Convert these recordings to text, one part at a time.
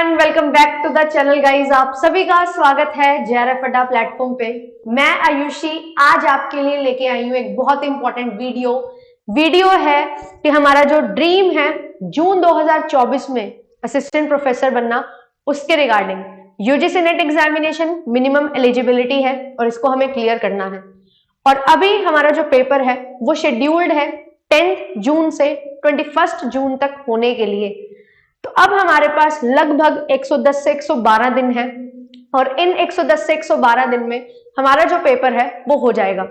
Everyone, welcome back to the channel guys. आप सभी का स्वागत है जेआरएफ अड्डा प्लेटफॉर्म पे। मैं आयुषी आज आपके लिए लेके आई हूँ एक बहुत इंपॉर्टेंट वीडियो है कि हमारा जो ड्रीम है जून 2024 में असिस्टेंट प्रोफेसर बनना, उसके regarding UGC net examination minimum eligibility है और इसको हमें क्लियर करना है। और अभी हमारा जो पेपर है वो शेड्यूल्ड है 10 जून से 21 जून तक होने के लिए। तो अब हमारे पास लगभग 110 से 112 दिन है और इन 110 से 112 दिन में हमारा जो पेपर है वो हो जाएगा।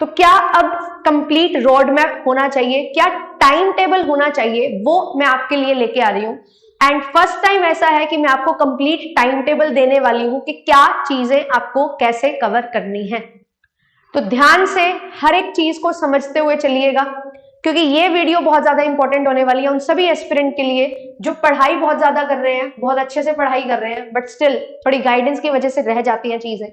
तो क्या अब कंप्लीट रोड मैप होना चाहिए, क्या टाइम टेबल होना चाहिए, वो मैं आपके लिए लेके आ रही हूँ। एंड फर्स्ट टाइम ऐसा है कि मैं आपको कंप्लीट टाइम टेबल देने वाली हूँ कि क्या चीजें आपको कैसे कवर करनी है। तो ध्यान से हर एक चीज को समझते हुए चलिएगा, क्योंकि ये वीडियो बहुत ज्यादा इंपॉर्टेंट होने वाली है उन सभी एस्पिरेंट के लिए जो पढ़ाई बहुत ज्यादा कर रहे हैं, बहुत अच्छे से पढ़ाई कर रहे हैं, बट स्टिल थोड़ी गाइडेंस की वजह से रह जाती हैं चीजें।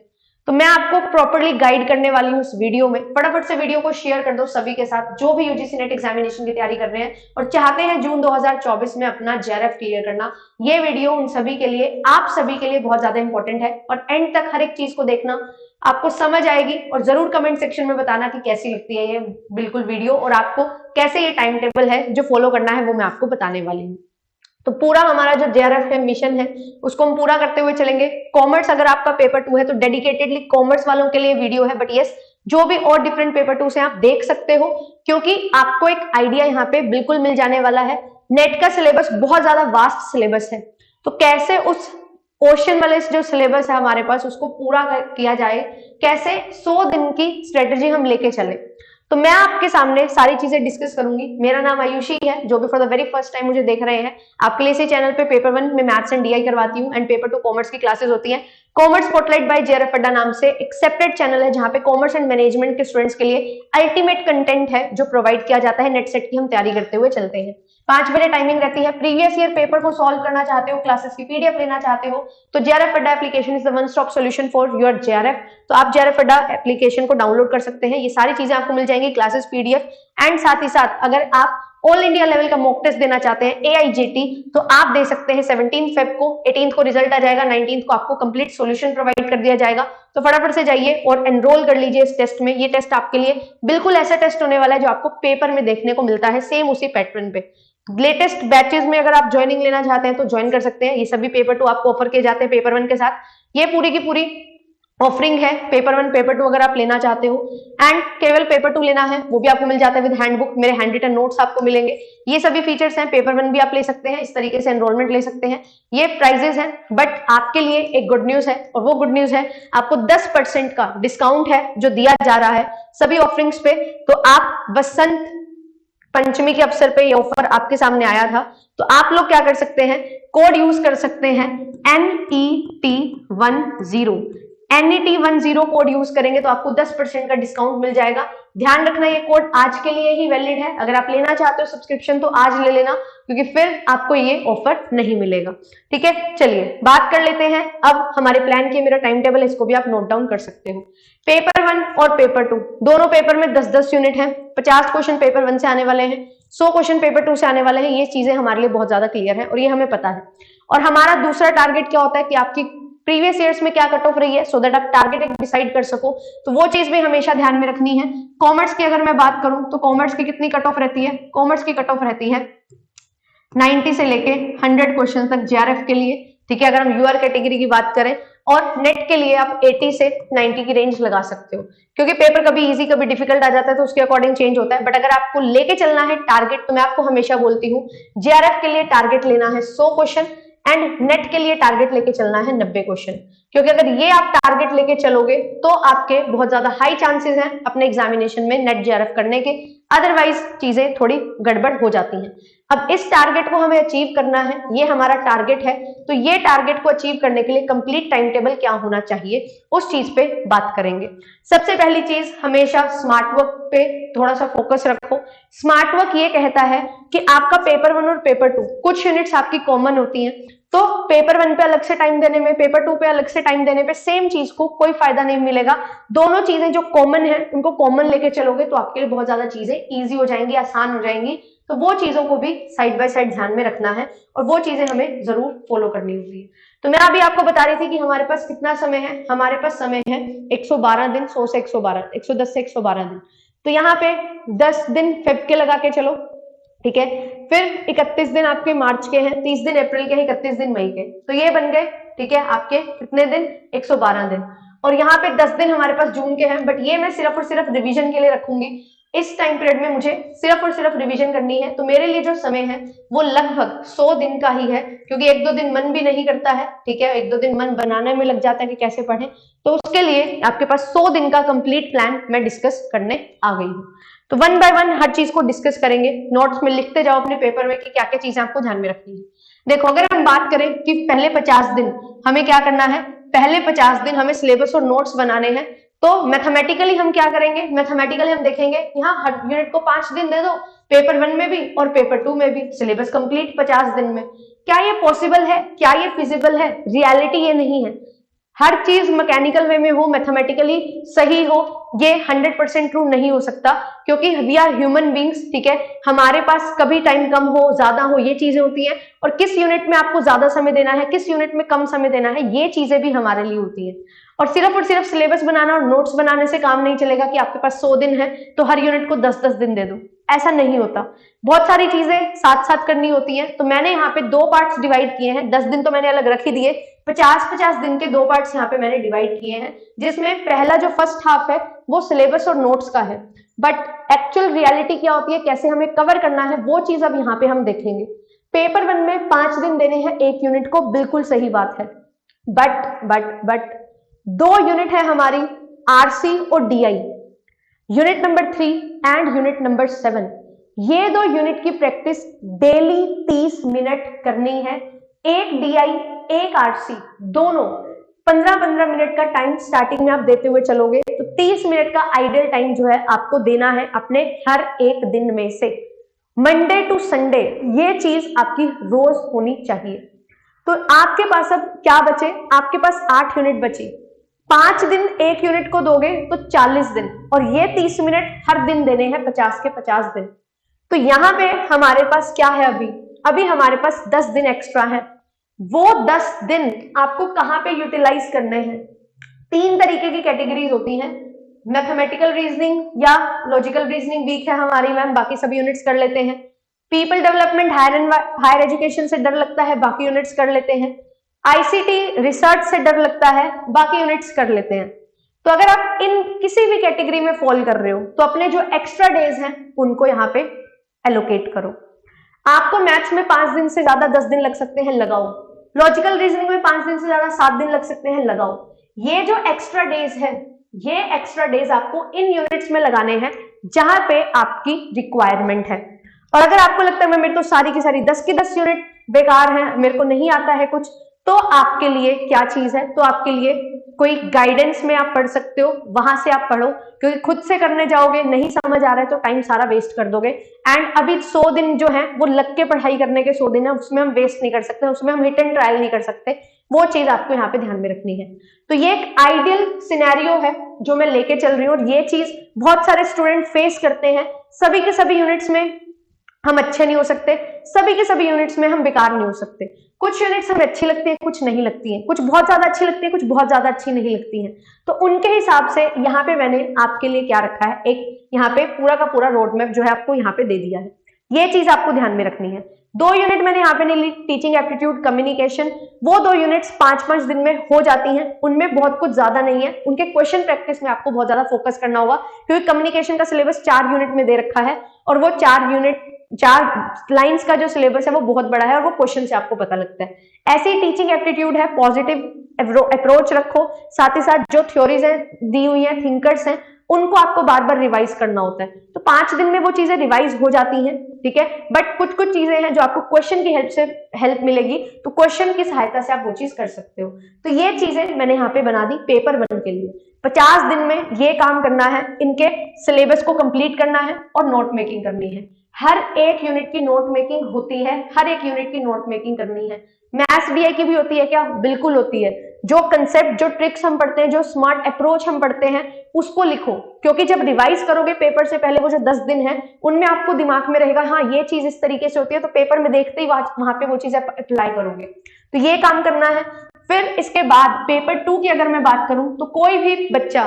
तो मैं आपको प्रॉपर्ली गाइड करने वाली हूँ इस वीडियो में। फटाफट से वीडियो को शेयर कर दो सभी के साथ जो भी यूजीसी नेट एग्जामिनेशन की तैयारी कर रहे हैं और चाहते हैं जून 2024 में अपना जेआरएफ क्लियर करना। ये वीडियो उन सभी के लिए, आप सभी के लिए बहुत ज्यादा इंपॉर्टेंट है और एंड तक हर एक चीज को देखना, आपको समझ आएगी। और जरूर कमेंट सेक्शन में बताना कि कैसी लगती है ये बिल्कुल वीडियो और आपको कैसे ये टाइम टेबल है जो फॉलो करना है वो मैं आपको बताने वाली हूँ। तो पूरा हमारा जो जेआरएफ है मिशन है उसको हम पूरा करते हुए चलेंगे। कॉमर्स अगर आपका पेपर 2 है तो डेडिकेटेडली कॉमर्स वालों के लिए वीडियो है, बट यस जो भी और डिफरेंट पेपर 2 से आप देख सकते हो, क्योंकि आपको एक आइडिया यहाँ पे बिल्कुल मिल जाने वाला है। नेट का सिलेबस बहुत ज्यादा वास्ट सिलेबस है, तो कैसे उस ओशन वाले जो सिलेबस है हमारे पास उसको पूरा किया जाए, कैसे 100 दिन की स्ट्रेटेजी हम लेके चले। तो मैं आपके सामने सारी चीजें डिस्कस करूंगी। मेरा नाम आयुषी है, जो भी for the very first time मुझे देख रहे हैं, आपके लिए इसी चैनल पे पेपर 1 में मैथ्स एंड डीआई करवाती हूँ एंड पेपर 2 कॉमर्स की क्लासेस होती हैं। कॉमर्स स्पॉटलाइट बाय जेआरएफ अड्डा नाम से एक्सेप्टेड चैनल है जहां पे कॉमर्स एंड मैनेजमेंट के स्टूडेंट्स के लिए अल्टीमेट कंटेंट है जो प्रोवाइड किया जाता है। नेट सेट की हम तैयारी करते हुए चलते हैं। 5 बजे टाइमिंग रहती है। प्रीवियस ईयर पेपर को सॉल्व करना चाहते हो, क्लासेस की पीडीएफ लेना चाहते हो तो जेआरएफ अड्डा application is the one stop solution for your JRF. तो आप जेआरएफ अड्डा एप्लीकेशन को डाउनलोड कर सकते हैं, ये सारी चीजें आपको मिल जाएंगी, क्लासेस, पीडीएफ एंड साथ ही साथ अगर आप ऑल इंडिया लेवल का मॉक टेस्ट देना चाहते हैं एआईजीटी तो आप दे सकते हैं 17 फेब को। 18 को रिजल्ट आ जाएगा, 19 को आपको कंप्लीट सॉल्यूशन प्रोवाइड कर दिया जाएगा। तो फटाफट से जाइए और एनरोल कर लीजिए इस टेस्ट में। ये टेस्ट आपके लिए बिल्कुल ऐसा टेस्ट होने वाला है जो आपको पेपर में देखने को मिलता है, सेम उसी पैटर्न पे। लेटेस्ट बैचेस में अगर आप ज्वाइनिंग लेना चाहते हैं तो ज्वाइन कर सकते हैं। ये सभी पेपर 2 आपको ऑफर किए जाते हैं पेपर 1 के साथ। ये पूरी की पूरी ऑफरिंग है पेपर 1 पेपर 2 अगर आप लेना चाहते हो। एंड केवल पेपर 2 लेना है वो भी आपको मिल जाता है विद हैंडबुक, मेरे हैंड रिटन नोट्स आपको मिलेंगे। ये सभी फीचर्स हैं। पेपर 1 भी आप ले सकते हैं, इस तरीके से एनरोलमेंट ले सकते हैं। ये प्राइजेस हैं, बट आपके लिए एक गुड न्यूज है और वो गुड न्यूज है आपको 10% का डिस्काउंट है जो दिया जा रहा है सभी ऑफरिंग्स पे। तो आप बसंत पंचमी के अवसर पे ये ऑफर आपके सामने आया था, तो आप लोग क्या कर सकते हैं, कोड यूज कर सकते हैं NET10। NET10 कोड यूज करेंगे तो आपको 10% का डिस्काउंट मिल जाएगा। ध्यान रखना ये कोड आज के लिए ही वैलिड है। अगर आप लेना चाहते हो सब्सक्रिप्शन तो आज ले लेना, क्योंकि फिर आपको ये ऑफर नहीं मिलेगा। ठीक है, चलिए बात कर लेते हैं अब हमारे प्लान की। मेरा टाइम टेबल है, इसको भी आप नोट डाउन कर सकते हो। पेपर 1 और पेपर 2 दोनों पेपर में 10-10 यूनिट है। 50 क्वेश्चन पेपर 1 से आने वाले हैं, 100 क्वेश्चन पेपर 2 से आने वाले हैं। ये चीजें हमारे लिए बहुत ज्यादा क्लियर है और ये हमें पता है। और हमारा दूसरा टारगेट क्या होता है कि आपकी प्रीवियस ईयर्स में क्या कट ऑफ रही है, सो दैट आप टारगेट एक डिसाइड कर सको। तो वो चीज भी हमेशा ध्यान में रखनी है। कॉमर्स की अगर मैं बात करूं तो कॉमर्स की कितनी कट ऑफ रहती है, कॉमर्स की कट ऑफ रहती है 90 से लेके 100 क्वेश्चन तक जेआरएफ के लिए। ठीक है, अगर हम यूआर कैटेगरी की बात करें, और नेट के लिए आप 80 से 90 की रेंज लगा सकते हो, क्योंकि पेपर कभी इजी कभी डिफिकल्ट आ जाता है तो उसके अकॉर्डिंग चेंज होता है। बट अगर आपको लेके चलना है टारगेट, तो मैं आपको हमेशा बोलती हूँ जेआरएफ के लिए टारगेट लेना है 100 क्वेश्चन एंड नेट के लिए टारगेट लेके चलना है 90 क्वेश्चन। क्योंकि अगर ये आप टारगेट लेके चलोगे तो आपके बहुत ज्यादा हाई चांसेस हैं अपने एग्जामिनेशन में नेट जेआरएफ करने के, अदरवाइज चीजें थोड़ी गड़बड़ हो जाती हैं। अब इस टारगेट को हमें अचीव करना है, ये हमारा टारगेट है। तो ये टारगेट को अचीव करने के लिए कंप्लीट टाइम टेबल क्या होना चाहिए उस चीज पे बात करेंगे। सबसे पहली चीज, हमेशा स्मार्ट वर्क पे थोड़ा सा फोकस रखो। स्मार्ट वर्क ये कहता है कि आपका पेपर 1 और पेपर 2 कुछ यूनिट्स आपकी कॉमन होती हैं, तो पेपर 1 पे अलग से टाइम देने में, पेपर 2 पे अलग से टाइम देने पे सेम चीज को कोई फायदा नहीं मिलेगा। दोनों चीजें जो कॉमन है उनको कॉमन लेके चलोगे तो आपके लिए बहुत ज्यादा चीजें इजी हो जाएंगी, आसान हो जाएंगी। तो वो चीजों को भी साइड बाय साइड ध्यान में रखना है और वो चीजें हमें जरूर फॉलो करनी होती है। तो मैं अभी आपको बता रही थी कि हमारे पास कितना समय है, हमारे पास समय है 112 दिन, 100 से 112, 110 से 112 दिन। तो यहाँ पे 10 दिन फेब के लगा के चलो, ठीक है। फिर 31 दिन आपके मार्च के हैं, 30 दिन अप्रैल के हैं, 31 दिन मई के, तो ये बन गए, ठीक है, आपके कितने दिन, 112 दिन। और यहाँ पे 10 दिन हमारे पास जून के हैं, बट ये मैं सिर्फ और सिर्फ रिवीजन के लिए रखूंगी। इस टाइम पीरियड में मुझे सिर्फ और सिर्फ रिवीजन करनी है, तो मेरे लिए जो समय है वो लगभग 100 दिन का ही है, क्योंकि 1-2 दिन मन भी नहीं करता है, ठीक है, 1-2 दिन मन बनाने में लग जाता है कि कैसे पढ़ें। तो उसके लिए आपके पास 100 दिन का कंप्लीट प्लान मैं डिस्कस करने आ गई हूँ। तो 1 बाय 1 हर चीज को डिस्कस करेंगे, नोट्स में लिखते जाओ अपने पेपर में कि क्या क्या चीजें आपको ध्यान में रखनी है। देखो, अगर हम बात करें कि पहले 50 दिन हमें क्या करना है, पहले 50 दिन हमें सिलेबस और नोट्स बनाने हैं। तो मैथमेटिकली हम क्या करेंगे, मैथमेटिकली हम देखेंगे यहाँ हर यूनिट को 5 दिन दे दो, पेपर 1 में भी और पेपर 2 में भी, सिलेबस कंप्लीट 50 दिन में। क्या ये पॉसिबल है, क्या ये फिजिबल है? रियलिटी ये नहीं है। हर चीज मैकेनिकल वे में हो, मैथमेटिकली सही हो, ये 100% ट्रू नहीं हो सकता, क्योंकि वी आर ह्यूमन बींग्स, ठीक है। हमारे पास कभी टाइम कम हो, ज्यादा हो, ये चीजें होती हैं, और किस यूनिट में आपको ज्यादा समय देना है, किस यूनिट में कम समय देना है, ये चीजें भी हमारे लिए होती है। और सिर्फ सिलेबस बनाना और नोट्स बनाने से काम नहीं चलेगा कि आपके पास 100 दिन है तो हर यूनिट को 10-10 दिन दे दो, ऐसा नहीं होता। बहुत सारी चीजें साथ साथ करनी होती हैं। तो मैंने यहाँ पे 2 पार्ट्स डिवाइड किए हैं, 10 दिन तो मैंने अलग रख ही दिए, 50-50 दिन के 2 पार्ट्स यहाँ पे मैंने डिवाइड किए हैं, जिसमें पहला जो फर्स्ट हाफ है वो सिलेबस और नोट्स का है, बट एक्चुअल रियलिटी क्या होती है, कैसे हमें कवर करना है, वो चीज अब यहाँ पे हम देखेंगे। पेपर 1 में 5 दिन देने हैं एक यूनिट को, बिल्कुल सही बात है, बट 2 यूनिट है हमारी, आरसी और DI, unit number 3 and unit number 7। ये 2 यूनिट की प्रैक्टिस डेली 30 मिनट करनी है। एक डीआई एक आरसी, दोनों 15-15 मिनट का टाइम स्टार्टिंग में आप देते हुए चलोगे, तो 30 मिनट का आइडियल टाइम जो है आपको देना है अपने हर एक दिन में से, मंडे टू संडे। ये चीज आपकी रोज होनी चाहिए। तो आपके पास अब क्या बचे, आपके पास 8 यूनिट बची। 5 दिन एक यूनिट को दोगे तो 40 दिन, और ये 30 मिनट हर दिन देने हैं, 50 के 50 दिन। तो यहां पे हमारे पास क्या है, अभी हमारे पास 10 दिन एक्स्ट्रा है। वो 10 दिन आपको कहां पे यूटिलाइज करने हैं? 3 तरीके की कैटेगरीज होती हैं, मैथमेटिकल रीजनिंग या लॉजिकल रीजनिंग वीक है हमारी मैम, बाकी सभी यूनिट्स कर लेते हैं। पीपल डेवलपमेंट, हायर एजुकेशन से डर लगता है, बाकी यूनिट्स कर लेते हैं। आईसीटी रिसर्च से डर लगता है, बाकी यूनिट्स कर लेते हैं। तो अगर आप इन किसी भी कैटेगरी में फॉल कर रहे हो तो अपने जो एक्स्ट्रा डेज हैं उनको यहाँ पे एलोकेट करो। आपको मैथ्स में 5 दिन से ज्यादा 10 दिन लग सकते हैं, लगाओ। लॉजिकल रीजनिंग में 5 दिन से ज्यादा 7 दिन लग सकते हैं, लगाओ। ये जो एक्स्ट्रा डेज है, ये एक्स्ट्रा डेज आपको इन यूनिट्स में लगाने हैं जहां पे आपकी रिक्वायरमेंट है। और अगर आपको लगता है मेरे तो सारी की सारी 10 की 10 यूनिट बेकार है, मेरे को नहीं आता है कुछ, तो आपके लिए क्या चीज है, तो आपके लिए कोई गाइडेंस में आप पढ़ सकते हो, वहां से आप पढ़ो, क्योंकि खुद से करने जाओगे नहीं समझ आ रहा है तो टाइम सारा वेस्ट कर दोगे। एंड अभी 100 दिन जो है वो लग के पढ़ाई करने के 100 दिन है, उसमें हम वेस्ट नहीं कर सकते, उसमें हम हिट एंड ट्रायल नहीं कर सकते, वो चीज आपको यहाँ पे ध्यान में रखनी है। तो ये एक आइडियल सिनेरियो है जो मैं लेके चल रही हूँ, और ये चीज बहुत सारे स्टूडेंट फेस करते हैं। सभी के सभी यूनिट्स में हम अच्छे नहीं हो सकते, सभी के सभी यूनिट्स में हम बेकार नहीं हो सकते। कुछ यूनिट्स हमें अच्छी लगती है, कुछ नहीं लगती हैं, कुछ बहुत ज्यादा अच्छी लगती है, कुछ बहुत ज्यादा अच्छी नहीं लगती हैं। तो उनके हिसाब से यहाँ पे मैंने आपके लिए क्या रखा है, एक यहाँ पे पूरा का पूरा रोड मैप जो है आपको यहाँ पे दे दिया है। ये चीज आपको ध्यान में रखनी है। 2 यूनिट मैंने यहाँ पे नहीं ली, टीचिंग एप्टीट्यूड, कम्युनिकेशन, वो 2 यूनिट्स 5-5 दिन में हो जाती हैं, उनमें बहुत कुछ ज्यादा नहीं है। उनके क्वेश्चन प्रैक्टिस में आपको बहुत ज्यादा फोकस करना होगा, क्योंकि कम्युनिकेशन का सिलेबस 4 यूनिट में दे रखा है, और वो 4 लाइंस का जो सिलेबस है वो बहुत बड़ा है, और वो क्वेश्चन से आपको पता लगता है। ऐसे ही टीचिंग एप्टीट्यूड है, पॉजिटिव अप्रोच रखो, साथ ही साथ जो थ्योरीज है दी हुई है, थिंकर्स हैं, उनको आपको बार बार रिवाइज करना होता है। तो 5 दिन में वो चीजें रिवाइज हो जाती हैं, ठीक है। बट कुछ कुछ चीजें हैं जो आपको क्वेश्चन की हेल्प से हेल्प मिलेगी, तो क्वेश्चन की सहायता से आप वो चीज कर सकते हो। तो ये चीजें मैंने यहाँ पे बना दी पेपर 1 के लिए। 50 दिन में ये काम करना है, इनके सिलेबस को कंप्लीट करना है और नोट मेकिंग करनी है। हर एक यूनिट की नोट मेकिंग होती है, हर एक यूनिट की नोट मेकिंग करनी है। मैथ्स डीआई की भी होती है क्या? बिल्कुल होती है। जो कंसेप्ट, जो ट्रिक्स हम पढ़ते हैं, जो स्मार्ट अप्रोच हम पढ़ते हैं, उसको लिखो, क्योंकि जब रिवाइज करोगे पेपर से पहले वो जो 10 दिन है उनमें आपको दिमाग में रहेगा हाँ ये चीज इस तरीके से होती है, तो पेपर में देखते ही वहां पे वो चीज आप अप्लाई करोगे। तो ये काम करना है। फिर इसके बाद पेपर 2 की अगर मैं बात करूं तो कोई भी बच्चा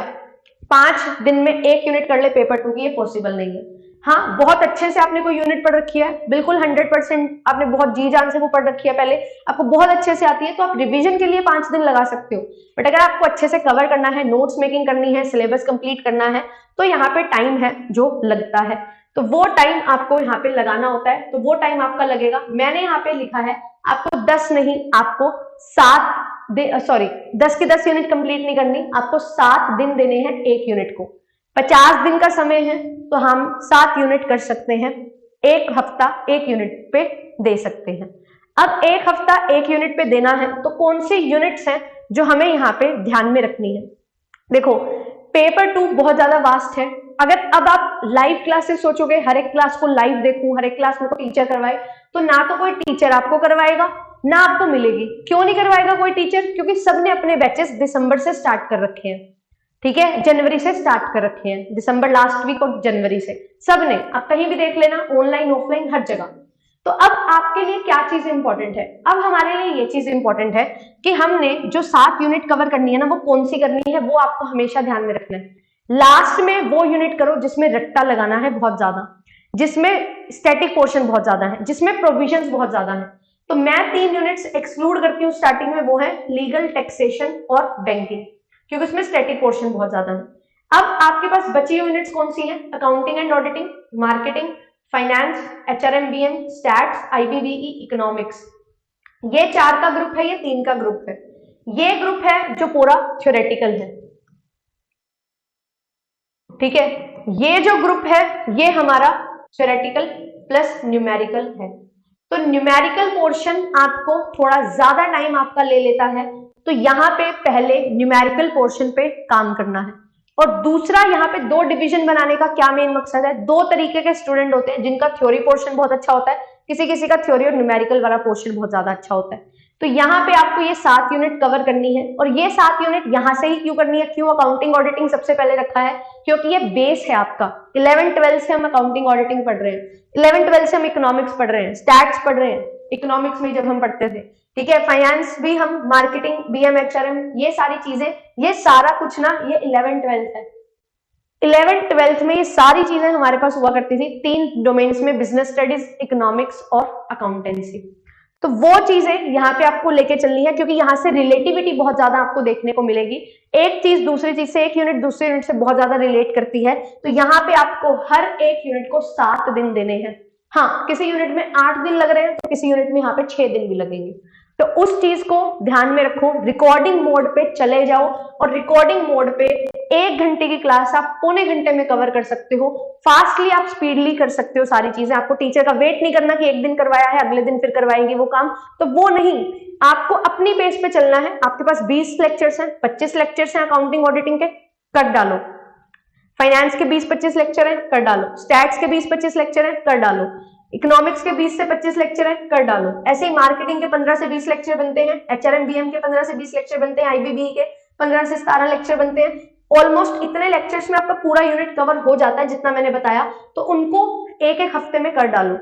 5 दिन में 1 यूनिट कर ले पेपर 2 की, ये पॉसिबल नहीं है। हाँ, बहुत अच्छे से आपने कोई यूनिट पढ़ रखी है, बिल्कुल 100% आपने बहुत जी जान से वो पढ़ रखी है, पहले आपको बहुत अच्छे से आती है, तो आप रिवीजन के लिए 5 दिन लगा सकते हो। बट अगर आपको अच्छे से कवर करना है, नोट्स मेकिंग करनी है, सिलेबस कंप्लीट करना है, तो यहाँ पे टाइम है जो लगता है, तो वो टाइम आपको यहाँ पे लगाना होता है। तो वो टाइम आपका लगेगा, मैंने यहाँ पे लिखा है आपको 10 नहीं, आपको 10 की 10 यूनिट कंप्लीट नहीं करनी, आपको 7 दिन देने हैं 1 यूनिट को। 50 दिन का समय है तो हम 7 यूनिट कर सकते हैं, 1 हफ्ता 1 यूनिट पे दे सकते हैं। अब 1 हफ्ता 1 यूनिट पे देना है तो कौन सी यूनिट्स हैं जो हमें यहाँ पे ध्यान में रखनी है। देखो, पेपर 2 बहुत ज्यादा वास्ट है। अगर अब आप लाइव क्लासेस सोचोगे, हर एक क्लास को लाइव देखूं, हर एक क्लास में कोई टीचर करवाए, तो ना तो कोई टीचर आपको करवाएगा ना आपको मिलेगी। क्यों नहीं करवाएगा कोई टीचर? क्योंकि सबने अपने बैचेस दिसंबर से स्टार्ट कर रखे हैं, ठीक है, जनवरी से स्टार्ट कर रखे हैं, दिसंबर लास्ट वीक और जनवरी से सबने। आप कहीं भी देख लेना, ऑनलाइन ऑफलाइन हर जगह। तो अब आपके लिए क्या चीज इंपॉर्टेंट है? अब हमारे लिए ये चीज इंपॉर्टेंट है कि हमने जो 7 यूनिट कवर करनी है ना, वो कौन सी करनी है, वो आपको हमेशा ध्यान में रखना है। लास्ट में वो यूनिट करो जिसमें रट्टा लगाना है बहुत ज्यादा, जिसमें स्टैटिक पोर्शन बहुत ज्यादा है, जिसमें प्रोविजंस बहुत ज्यादा है। तो मैं 3 यूनिट्स एक्सक्लूड करती हूँ स्टार्टिंग में, वो है लीगल, टैक्सेशन और बैंकिंग, क्योंकि उसमें स्टैटिक पोर्शन बहुत ज्यादा है। अब आपके पास बची यूनिट्स कौन सी हैं? Accounting and auditing, marketing, finance, HRMBM, stats, IBBE, economics. ये 4 का ग्रुप है, ये 3 का ग्रुप है। ये ग्रुप है जो पूरा थ्योरेटिकल है, ठीक है। ये जो ग्रुप है ये हमारा थ्योरेटिकल प्लस न्यूमेरिकल है। तो न्यूमेरिकल पोर्शन आपको थोड़ा ज्यादा टाइम आपका ले लेता है, तो यहाँ पे पहले न्यूमेरिकल पोर्शन पे काम करना है। और दूसरा, यहाँ पे 2 डिवीजन बनाने का क्या मेन मकसद है? 2 तरीके के स्टूडेंट होते हैं, जिनका थ्योरी पोर्शन बहुत अच्छा होता है, किसी किसी का थ्योरी और न्यूमेरिकल वाला पोर्शन बहुत ज्यादा अच्छा होता है। तो यहाँ पे आपको ये 7 यूनिट कवर करनी है, और ये 7 यूनिट यहाँ से ही क्यों करनी है? क्यों अकाउंटिंग ऑडिटिंग सबसे पहले रखा है? क्योंकि ये बेस है आपका। 11-12 से हम अकाउंटिंग ऑडिटिंग पढ़ रहे हैं, 11-12 से हम इकोनॉमिक्स पढ़ रहे हैं, स्टैट्स पढ़ रहे हैं, इकोनॉमिक्स में जब हम पढ़ते थे, ठीक है, फाइनेंस भी हम, मार्केटिंग, BM, HRM, ये सारी चीजें, ये सारा कुछ ना, ये 11-12 है। 11-12 में ये सारी चीजें हमारे पास हुआ करती थी 3 डोमेन्स में, बिजनेस स्टडीज, इकोनॉमिक्स और अकाउंटेंसी। तो वो चीजें यहाँ पे आपको लेके चलनी है, क्योंकि यहाँ से रिलेटिविटी बहुत ज्यादा आपको देखने को मिलेगी। एक चीज दूसरी चीज से, एक यूनिट दूसरे यूनिट से बहुत ज्यादा रिलेट करती है। तो यहाँ पे आपको हर एक यूनिट को 7 दिन देने हैं। हाँ, किसी यूनिट में 8 दिन लग रहे हैं तो किसी यूनिट में यहाँ पे 6 दिन भी लगेंगे। तो उस चीज को ध्यान में रखो। रिकॉर्डिंग मोड पे चले जाओ, और रिकॉर्डिंग मोड पे 1 घंटे की क्लास आप पौने घंटे में कवर कर सकते हो। फास्टली आप स्पीडली कर सकते हो सारी चीजें। आपको टीचर का वेट नहीं करना कि एक दिन करवाया है अगले दिन फिर करवाएंगे वो काम, तो वो नहीं। आपको अपनी पेस पे चलना है। आपके पास 20 लेक्चर्स हैं, 25 लेक्चर्स हैं अकाउंटिंग ऑडिटिंग के, कर डालो। फाइनेंस के 20-25 लेक्चर हैं, कर डालो। स्टैट्स के 20-25 लेक्चर हैं, कर डालो। इकोनॉमिक्स के 20 से 25 लेक्चर हैं, कर डालो। ऐसे ही मार्केटिंग के 15 से 20 लेक्चर बनते हैं, HRMBM के 15 से 20 लेक्चर बनते हैं, IBBE के 15 से 17 लेक्चर बनते हैं। ऑलमोस्ट इतने लेक्चर्स में आपका पूरा यूनिट कवर हो जाता है जितना मैंने बताया। तो उनको 1-1 हफ्ते में कर डालो।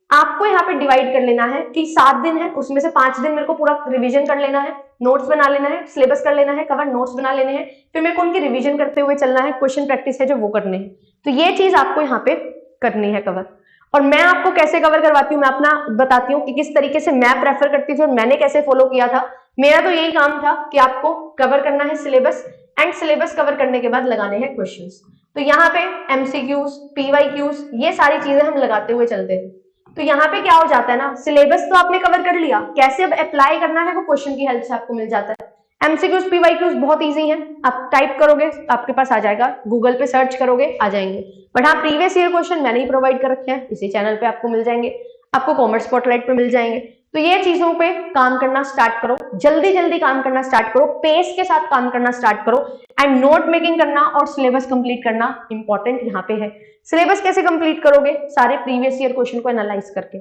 आपको यहाँ पे डिवाइड कर लेना है कि 7 दिन है, उसमें से 5 दिन मेरे को पूरा रिवीजन कर लेना है, नोट्स बना लेना है, सिलेबस कर लेना है, कवर नोट्स बना लेने हैं, फिर मेरे को उनकी रिवीजन करते हुए चलना है, क्वेश्चन प्रैक्टिस है जो वो करने हैं। तो ये चीज आपको यहाँ पे करनी है कवर। और मैं आपको कैसे कवर करवाती हूँ, मैं अपना बताती हूँ कि किस तरीके से मैं प्रेफर करती थी और मैंने कैसे फॉलो किया था। मेरा तो यही काम था कि आपको कवर करना है सिलेबस, एंड सिलेबस कवर करने के बाद लगाने हैं क्वेश्चंस। तो यहाँ पे MCQs, PYQs, ये सारी चीजें हम लगाते हुए चलते थे। तो यहाँ पे क्या हो जाता है ना, सिलेबस तो आपने कवर कर लिया, कैसे अब अप्लाई करना है वो क्वेश्चन की हेल्प से आपको मिल जाता है। MCQs, PYQs बहुत इजी हैं, आप टाइप करोगे आपके पास आ जाएगा, गूगल पे सर्च करोगे आ जाएंगे। बट हाँ, प्रीवियस ईयर क्वेश्चन मैंने ही प्रोवाइड कर रखे हैं, इसी चैनल पे आपको मिल जाएंगे, आपको कॉमर्स स्पॉटलाइट पे मिल जाएंगे। तो ये चीजों पे काम करना स्टार्ट करो, जल्दी जल्दी काम करना स्टार्ट करो, पेस के साथ काम करना स्टार्ट करो, एंड नोट मेकिंग करना और सिलेबस कंप्लीट करना इंपॉर्टेंट यहाँ पे है। सिलेबस कैसे कंप्लीट करोगे? सारे प्रीवियस ईयर क्वेश्चन को एनालाइज करके।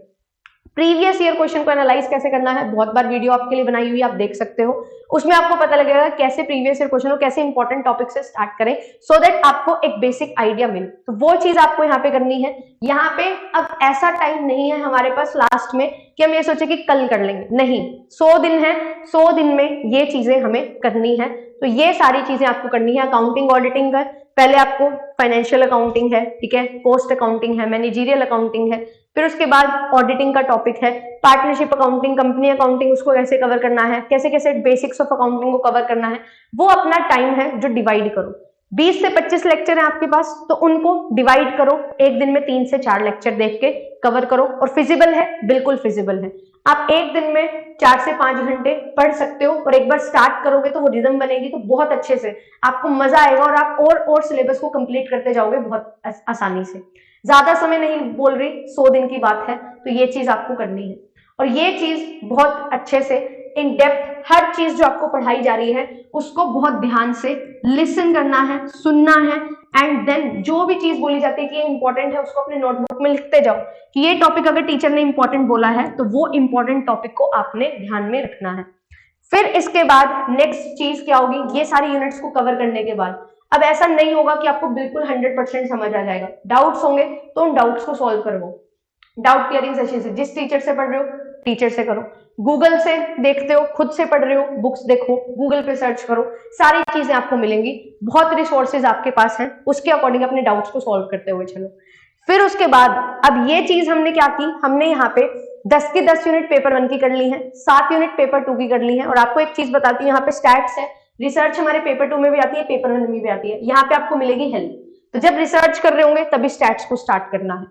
प्रीवियस ईयर क्वेश्चन को एनालाइज कैसे करना है, बहुत बार वीडियो आपके लिए बनाई हुई, आप देख सकते हो। उसमें आपको पता लगेगा कैसे प्रीवियस ईयर क्वेश्चन को कैसे इंपॉर्टेंट टॉपिक से स्टार्ट करें, सो दैट आपको एक बेसिक आइडिया मिले। तो वो चीज आपको यहाँ पे करनी है। यहाँ पे अब ऐसा टाइम नहीं है हमारे पास लास्ट में कि हम ये सोचे कि कल कर लेंगे, नहीं, 100 दिन है, 100 दिन में ये चीजें हमें करनी है। तो ये सारी चीजें आपको करनी है। अकाउंटिंग ऑडिटिंग है, पहले आपको फाइनेंशियल अकाउंटिंग है, ठीक है, कॉस्ट अकाउंटिंग है, मैनेजरियल अकाउंटिंग है, फिर उसके बाद ऑडिटिंग का टॉपिक है, पार्टनरशिप अकाउंटिंग, कंपनी अकाउंटिंग, उसको कैसे कवर करना है, कैसे कैसे बेसिक्स ऑफ अकाउंटिंग को कवर करना है, वो अपना टाइम है जो डिवाइड करो। 20 से 25 लेक्चर है आपके पास, तो उनको डिवाइड करो, एक दिन में 3 से 4 लेक्चर देख के कवर करो। और फिजिबल है, बिल्कुल फिजिबल है, आप एक दिन में 4 से 5 घंटे पढ़ सकते हो, और एक बार स्टार्ट करोगे तो वो रिदम बनेगी, तो बहुत अच्छे से आपको मजा आएगा, और आप और सिलेबस को कंप्लीट करते जाओगे बहुत आसानी से। ज्यादा समय नहीं बोल रही, 100 दिन की बात है, तो ये चीज आपको करनी है। और ये चीज बहुत अच्छे से इन डेप्थ, हर चीज जो आपको पढ़ाई जा रही है उसको बहुत ध्यान से लिसन करना है, सुनना है, एंड देन जो भी चीज बोली जाती है कि ये इंपॉर्टेंट है, उसको अपने नोटबुक में लिखते जाओ कि ये टॉपिक अगर टीचर ने इंपॉर्टेंट बोला है तो वो इंपॉर्टेंट टॉपिक को आपने ध्यान में रखना है। फिर इसके बाद नेक्स्ट चीज क्या होगी, ये सारी यूनिट्स को कवर करने के बाद अब ऐसा नहीं होगा कि आपको बिल्कुल 100% समझ आ जाएगा, डाउट्स होंगे तो उन डाउट्स को सॉल्व करो। डाउट क्लियरिंग सेशन से, जिस टीचर से पढ़ रहे हो टीचर से करो, गूगल से देखते हो, खुद से पढ़ रहे हो बुक्स देखो, गूगल पे सर्च करो, सारी चीजें आपको मिलेंगी, बहुत रिसोर्सेज आपके पास हैं, उसके अकॉर्डिंग अपने डाउट्स को सॉल्व करते हुए चलो। फिर उसके बाद अब ये चीज हमने क्या की, हमने यहाँ पे 10 की 10 यूनिट पेपर 1 की कर ली है, 7 यूनिट पेपर 2 की कर ली है। और आपको एक चीज बताती हूँ, यहाँ पे स्टैट्स है, रिसर्च हमारे पेपर 2 में भी आती है, पेपर 1 में भी आती है, यहाँ पे आपको मिलेगी हेल्प। तो जब रिसर्च कर रहे होंगे तभी स्टैट्स को स्टार्ट करना है,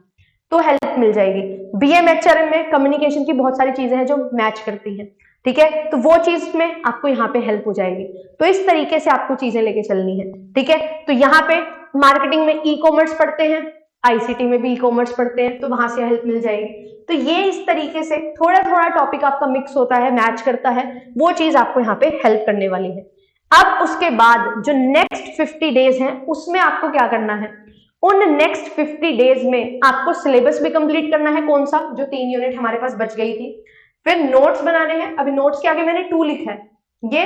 तो हेल्प मिल जाएगी। बीएमएचआरएम में कम्युनिकेशन की बहुत सारी चीजें हैं जो मैच करती हैं, ठीक है, तो वो चीज में आपको यहाँ पे हेल्प हो जाएगी। तो इस तरीके से आपको चीजें लेके चलनी है, ठीक है। तो यहाँ पे मार्केटिंग में ई कॉमर्स पढ़ते हैं, आईसीटी में भी ई कॉमर्स पढ़ते हैं, तो वहां से हेल्प मिल जाएगी। तो ये इस तरीके से थोड़ा थोड़ा टॉपिक आपका मिक्स होता है, मैच करता है, वो चीज आपको यहाँ पे हेल्प करने वाली है। अब उसके बाद जो नेक्स्ट 50 डेज हैं उसमें आपको क्या करना है, उन नेक्स्ट 50 डेज में आपको सिलेबस भी कंप्लीट करना है, कौन सा, जो 3 यूनिट हमारे पास बच गई थी। फिर नोट्स बनाने हैं, अभी नोट्स के आगे मैंने 2 लिखा है, ये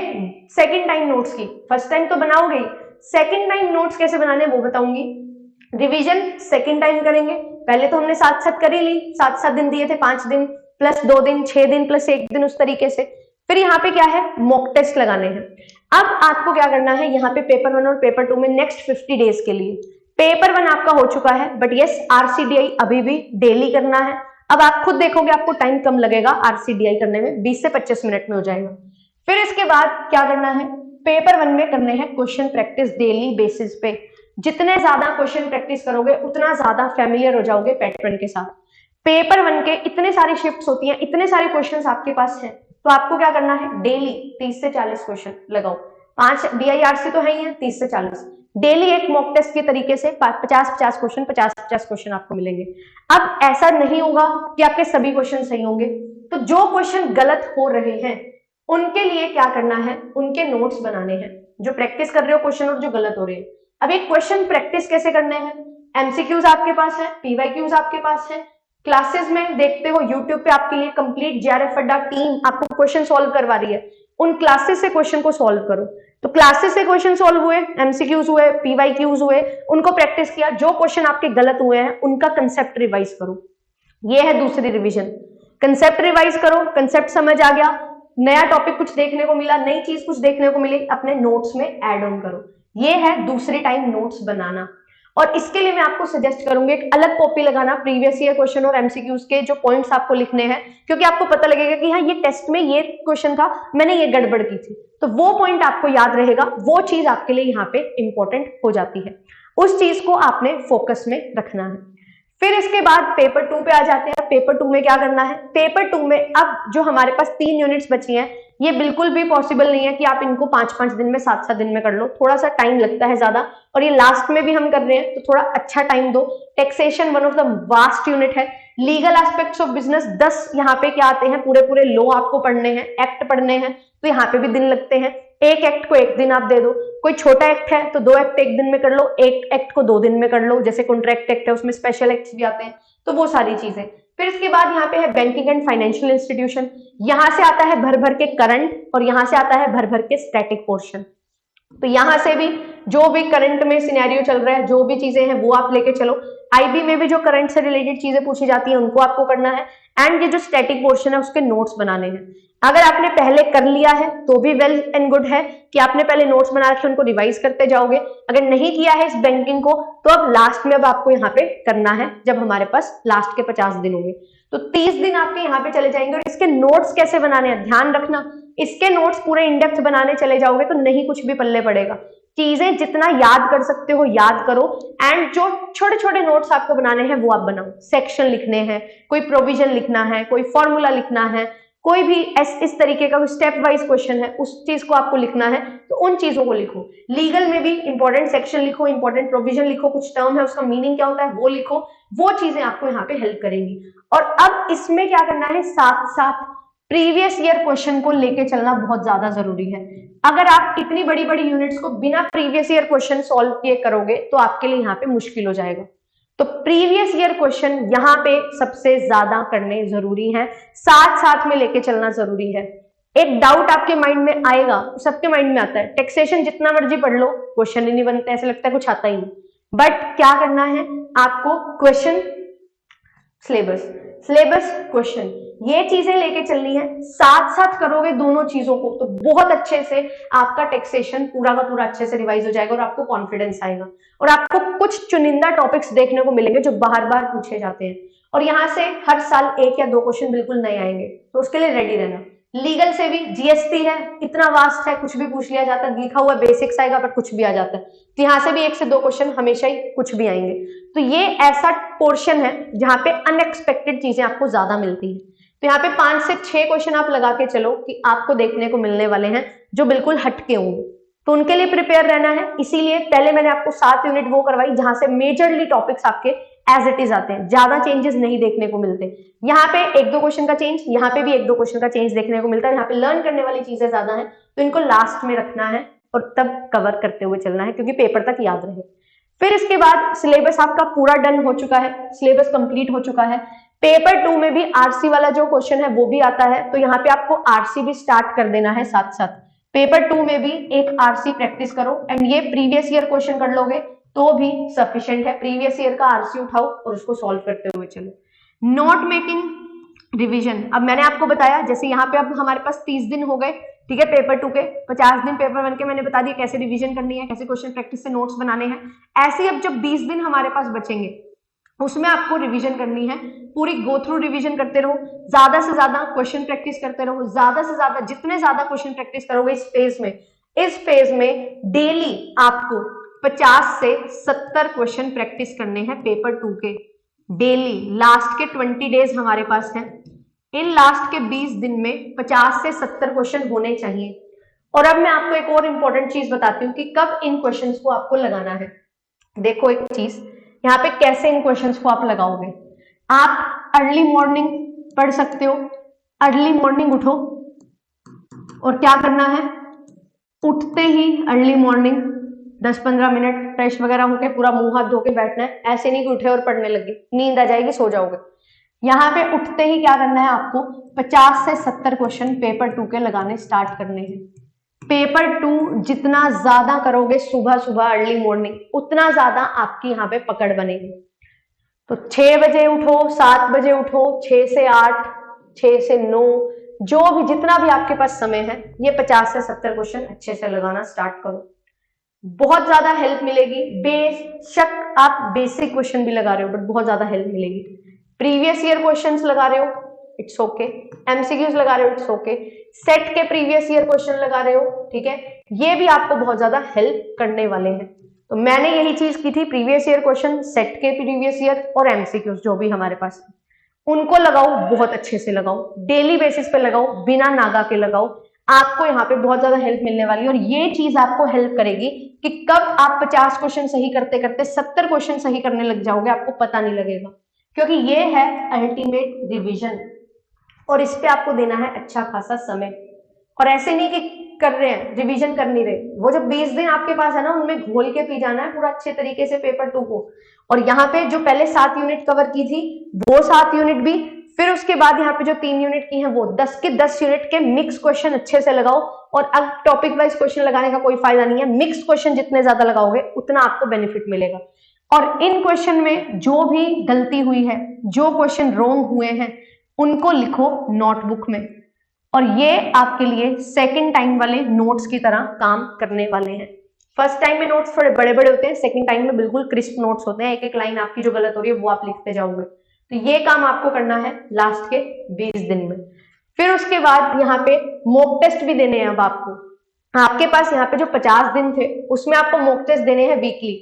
सेकंड टाइम नोट्स की, फर्स्ट टाइम तो बनाओगे, सेकंड टाइम नोट्स कैसे बनाने वो बताऊंगी। रिवीजन सेकंड टाइम करेंगे, पहले तो हमने साथ साथ कर ही ली, 7-7 दिन दिए थे, 5 दिन प्लस 2 दिन, 6 दिन प्लस 1 दिन, उस तरीके से। फिर यहाँ पे क्या है, मॉक टेस्ट लगाने हैं। अब आपको क्या करना है, यहाँ पे पेपर 1 और पेपर 2 में नेक्स्ट 50 डेज के लिए, पेपर 1 आपका हो चुका है, बट यस आरसीडीआई अभी भी डेली करना है। अब आप खुद देखोगे आपको टाइम कम लगेगा आरसीडीआई करने में, 20 से 25 मिनट में हो जाएगा। फिर इसके बाद क्या करना है, पेपर 1 में करने हैं क्वेश्चन प्रैक्टिस डेली बेसिस पे। जितने ज्यादा क्वेश्चन प्रैक्टिस करोगे उतना ज्यादा फैमिलियर हो जाओगे पैटर्न के साथ। पेपर 1 के इतने सारी शिफ्ट्स होती हैं, इतने सारे क्वेश्चंस आपके पास हैं, तो आपको क्या करना है, डेली 30 से 40 क्वेश्चन लगाओ, 5 डीआईआरसी तो है ही है, 30 से 40 डेली एक मॉक टेस्ट के तरीके से 50-50 क्वेश्चन, 50-50 क्वेश्चन आपको मिलेंगे। अब ऐसा नहीं होगा कि आपके सभी क्वेश्चन सही होंगे, तो जो क्वेश्चन गलत हो रहे हैं उनके लिए क्या करना है, उनके नोट्स बनाने हैं, जो प्रैक्टिस कर रहे हो क्वेश्चन और जो गलत हो रहे हैं। अब एक क्वेश्चन प्रैक्टिस कैसे करने हैं, एमसीक्यूज आपके पास है, पीवाईक्यूज आपके पास है, क्लासेस में देखते हो यूट्यूब पे आपके लिए कंप्लीट जेआरएफ अड्डा टीम आपको क्वेश्चन सॉल्व करवा रही है, उन क्लासेस से क्वेश्चन को सॉल्व करो। तो क्लासेस से क्वेश्चन सॉल्व हुए, एमसीक्यूज हुए, पीवाईक्यूज हुए, उनको प्रैक्टिस किया, जो क्वेश्चन आपके गलत हुए हैं उनका कंसेप्ट रिवाइज करो। ये है दूसरी रिवीजन, कंसेप्ट रिवाइज करो, कंसेप्ट समझ आ गया, नया टॉपिक कुछ देखने को मिला, नई चीज कुछ देखने को मिली, अपने नोट्स में ऐड ऑन करो। ये है दूसरी टाइम नोट्स बनाना। और इसके लिए मैं आपको सजेस्ट करूंगी एक अलग कॉपी लगाना, प्रीवियस ईयर क्वेश्चन और एमसीक्यूज के जो पॉइंट्स आपको लिखने हैं, क्योंकि आपको पता लगेगा कि हाँ ये टेस्ट में ये क्वेश्चन था, मैंने ये गड़बड़ की थी, तो वो पॉइंट आपको याद रहेगा, वो चीज आपके लिए यहाँ पे इंपॉर्टेंट हो जाती है, उस चीज को आपने फोकस में रखना है। फिर इसके बाद पेपर 2 पे आ जाते हैं। पेपर 2 में क्या करना है, पेपर 2 में अब जो हमारे पास 3 यूनिट्स बची हैं, ये बिल्कुल भी पॉसिबल नहीं है कि आप इनको 5-5 दिन में 7-7 दिन में कर लो, थोड़ा सा टाइम लगता है ज्यादा, और ये लास्ट में भी हम कर रहे हैं तो थोड़ा अच्छा टाइम दो। Taxation one of the vast unit है, लीगल एस्पेक्ट्स ऑफ बिजनेस 10 यहाँ पे क्या आते हैं, पूरे पूरे लॉ आपको पढ़ने हैं, एक्ट पढ़ने हैं, तो यहाँ पे भी दिन लगते हैं। एक एक्ट को 1 दिन आप दे दो, कोई छोटा एक्ट है तो 2 एक्ट 1 दिन में कर लो, एक एक्ट को 2 दिन में कर लो, जैसे कॉन्ट्रैक्ट एक्ट है उसमें स्पेशल एक्ट्स भी आते हैं, तो वो सारी चीजें। फिर इसके बाद यहाँ पे है बैंकिंग एंड फाइनेंशियल इंस्टीट्यूशन, यहां से आता है भर भर के करंट और यहां से आता है भर भर के स्टैटिक पोर्शन। तो यहां से भी जो भी करंट में सिनेरियो चल रहा है, जो भी चीजें हैं वो आप लेके चलो। आईबी में भी जो करंट से रिलेटेड चीजें पूछी जाती हैं उनको आपको करना है, एंड ये जो स्टैटिक पोर्शन है उसके नोट्स बनाने हैं। अगर आपने पहले कर लिया है तो भी वेल एंड गुड है कि आपने पहले नोट्स बना रखे, उनको रिवाइज करते जाओगे। अगर नहीं किया है इस बैंकिंग को तो अब लास्ट में अब आपको यहाँ पे करना है, जब हमारे पास लास्ट के 50 दिन होंगे तो 30 दिन आपके यहाँ पे चले जाएंगे। और इसके नोट्स कैसे बनाने हैं ध्यान रखना, इसके नोट्स पूरे इन डेप्थ बनाने चले जाओगे तो नहीं कुछ भी पल्ले पड़ेगा। चीजें जितना याद कर सकते हो याद करो, एंड जो छोटे छोटे नोट्स आपको बनाने हैं वो आप बनाओ। सेक्शन लिखने हैं, कोई प्रोविजन लिखना है, कोई फॉर्मूला लिखना है, कोई भी इस तरीके का स्टेप वाइज क्वेश्चन है उस चीज को आपको लिखना है तो उन चीजों को लिखो। लीगल में भी इंपॉर्टेंट सेक्शन लिखो, इंपॉर्टेंट प्रोविजन लिखो, कुछ टर्म है उसका मीनिंग क्या होता है वो लिखो, वो चीजें आपको यहाँ पे हेल्प करेंगी। और अब इसमें क्या करना है, साथ साथ प्रीवियस ईयर क्वेश्चन को लेके चलना बहुत ज्यादा जरूरी है। अगर आप इतनी बड़ी बड़ी यूनिट्स को बिना प्रीवियस ईयर क्वेश्चन सॉल्व किए करोगे तो आपके लिए यहाँ पे मुश्किल हो जाएगा। तो प्रीवियस ईयर क्वेश्चन यहाँ पे सबसे ज्यादा करने जरूरी है, साथ साथ में लेके चलना जरूरी है। एक डाउट आपके माइंड में आएगा, सबके माइंड में आता है, टैक्सेशन जितना मर्जी पढ़ लो क्वेश्चन ही नहीं बनते, ऐसे लगता है कुछ आता ही नहीं। बट क्या करना है आपको, क्वेश्चन सिलेबस क्वेश्चन ये चीजें लेके चलनी है, साथ साथ करोगे दोनों चीजों को तो बहुत अच्छे से आपका टैक्सेशन पूरा का पूरा अच्छे से रिवाइज हो जाएगा और आपको कॉन्फिडेंस आएगा। और आपको कुछ चुनिंदा टॉपिक्स देखने को मिलेंगे जो बार बार पूछे जाते हैं, और यहाँ से हर साल 1 या 2 क्वेश्चन बिल्कुल नए आएंगे, तो उसके लिए रेडी रहना। लीगल से भी जीएसटी है, इतना वास्ट है, कुछ भी पूछ लिया जाता है, लिखा हुआ बेसिक्स आएगा पर कुछ भी आ जाता है, तो यहाँ से भी 1 से 2 क्वेश्चन हमेशा ही कुछ भी आएंगे। तो ये ऐसा पोर्शन है जहाँ पे अनएक्सपेक्टेड चीजें आपको ज्यादा मिलती है। तो यहाँ पे 5 से 6 क्वेश्चन आप लगा के चलो कि आपको देखने को मिलने वाले हैं जो बिल्कुल हटके होंगे, तो उनके लिए प्रिपेयर रहना है। इसीलिए पहले मैंने आपको 7 यूनिट वो करवाई जहां से मेजरली टॉपिक्स आपके एज इट इज आते हैं, ज्यादा चेंजेस नहीं देखने को मिलते। यहाँ पे 1-2 क्वेश्चन का चेंज, यहाँ पे भी 1-2 क्वेश्चन का चेंज देखने को मिलता है। यहाँ पे लर्न करने वाली चीजें ज्यादा है तो इनको लास्ट में रखना है और तब कवर करते हुए चलना है क्योंकि पेपर तक याद रहे। फिर इसके बाद सिलेबस आपका पूरा डन हो चुका है, सिलेबस कंप्लीट हो चुका है। पेपर 2 में भी आरसी वाला जो क्वेश्चन है वो भी आता है, तो यहाँ पे आपको आरसी भी स्टार्ट कर देना है साथ साथ। पेपर 2 में भी एक आरसी प्रैक्टिस करो, एंड ये प्रीवियस ईयर क्वेश्चन कर लोगे तो भी सफिशिएंट है। प्रीवियस ईयर का आरसी उठाओ और उसको सॉल्व करते हुए चलो। नोट मेकिंग रिवीजन, अब मैंने आपको बताया जैसे यहाँ पे अब हमारे पास 30 दिन हो गए, ठीक है, पेपर 2 के 50 दिन पेपर 1 के मैंने बता दिया कैसे रिवीजन करनी है, कैसे क्वेश्चन प्रैक्टिस से नोट्स बनाने हैं। ऐसे अब जब 20 दिन हमारे पास बचेंगे उसमें आपको रिवीजन करनी है, पूरी गो थ्रू रिवीजन करते रहो, ज्यादा से ज्यादा क्वेश्चन प्रैक्टिस करते रहो, ज्यादा से ज्यादा जितने ज्यादा क्वेश्चन प्रैक्टिस करोगे इस फेज में डेली आपको 50 से 70 क्वेश्चन प्रैक्टिस करने हैं पेपर 2 के डेली। लास्ट के 20 डेज हमारे पास हैं, इन लास्ट के 20 दिन में 50 से 70 क्वेश्चन होने चाहिए। और अब मैं आपको एक और इंपॉर्टेंट चीज बताती हूँ कि कब इन क्वेश्चंस को आपको लगाना है। देखो एक चीज यहाँ पे कैसे इन क्वेश्चंस को आप लगाओगे। आप अर्ली मॉर्निंग पढ़ सकते हो, अर्ली मॉर्निंग उठो और क्या करना है, उठते ही अर्ली मॉर्निंग 10-15 मिनट फ्रेश वगैरह होके पूरा मुंह हाथ धो के बैठना है। ऐसे नहीं कि उठे और पढ़ने लगे, नींद आ जाएगी, सो जाओगे। यहाँ पे उठते ही क्या करना है, आपको 50 से 70 क्वेश्चन पेपर 2 के लगाने स्टार्ट करने हैं। पेपर 2 जितना ज्यादा करोगे सुबह सुबह अर्ली मॉर्निंग, उतना ज्यादा आपकी यहाँ पे पकड़ बनेगी। तो 6 बजे उठो, 7 बजे उठो, 6 से 8, 6 से 9, जो भी जितना भी आपके पास समय है, ये 50 से 70 क्वेश्चन अच्छे से लगाना स्टार्ट करो। बहुत ज्यादा हेल्प मिलेगी। बेशक आप बेसिक क्वेश्चन भी लगा रहे हो बट बहुत ज्यादा हेल्प मिलेगी। प्रीवियस ईयर क्वेश्चंस लगा रहे हो, इट्स ओके। एमसीक्यूज लगा रहे हो, इट्स ओके। सेट के प्रीवियस ईयर क्वेश्चन लगा रहे हो, ठीक है, ये भी आपको बहुत ज्यादा हेल्प करने वाले हैं। तो मैंने यही चीज की थी, प्रीवियस ईयर क्वेश्चन, सेट के प्रीवियस ईयर और एमसीक्यूज जो भी हमारे पास है उनको लगाओ, बहुत अच्छे से लगाओ, डेली बेसिस पे लगाओ, बिना नागा के लगाओ। आपको यहाँ पे बहुत ज्यादा हेल्प मिलने वाली है और ये चीज आपको हेल्प करेगी कि कब आप 50 क्वेश्चन सही करते करते 70 क्वेश्चन सही करने लग जाओगे, आपको पता नहीं लगेगा, क्योंकि ये है अल्टीमेट रिवीजन और इस पे आपको देना है अच्छा खासा समय। और ऐसे नहीं कि कर रहे हैं, रिवीजन कर नहीं रहे, वो जो 20 दिन आपके पास है ना, उनमें घोल के पी जाना है पूरा अच्छे तरीके से पेपर 2 को। और यहाँ पे जो पहले 7 यूनिट कवर की थी वो 7 यूनिट भी, फिर उसके बाद यहाँ पे जो 3 यूनिट की हैं वो 10 के 10 यूनिट के मिक्स क्वेश्चन अच्छे से लगाओ। और अब टॉपिक वाइज क्वेश्चन लगाने का कोई फायदा नहीं है, मिक्स क्वेश्चन जितने ज्यादा लगाओगे उतना आपको बेनिफिट मिलेगा। और इन क्वेश्चन में जो भी गलती हुई है, जो क्वेश्चन रॉन्ग हुए हैं, उनको लिखो नोटबुक में। और ये आपके लिए सेकंड टाइम वाले नोट्स की तरह काम करने वाले हैं। फर्स्ट टाइम में नोट्स थोड़े बड़े बड़े होते हैं, सेकंड टाइम में बिल्कुल क्रिस्प नोट्स होते हैं, एक एक लाइन आपकी जो गलत हो रही है वो आप लिखते जाओगे। तो ये काम आपको करना है लास्ट के 20 दिन में। फिर उसके बाद यहाँ पे मॉक टेस्ट भी देने हैं। अब आपके पास यहाँ पे जो 50 दिन थे उसमें आपको मॉक टेस्ट देने हैं वीकली।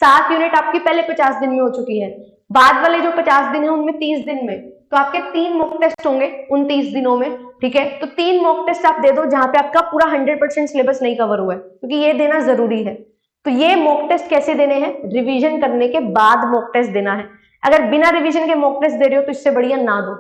7 यूनिट आपकी पहले 50 दिन में हो चुकी है, बाद वाले जो 50 दिन है उनमें 30 दिन में, तो आपके 3 मॉक टेस्ट होंगे उन 30 दिनों में, ठीक है। तो 3 मॉक टेस्ट आप दे दो जहां पे आपका पूरा 100% सिलेबस नहीं कवर हुआ है, क्योंकि ये देना जरूरी है। तो ये मॉक टेस्ट कैसे देने हैं? रिवीजन करने के बाद मॉक टेस्ट देना है। अगर बिना रिवीजन के मॉक टेस्ट दे रहे हो तो इससे बढ़िया ना दो,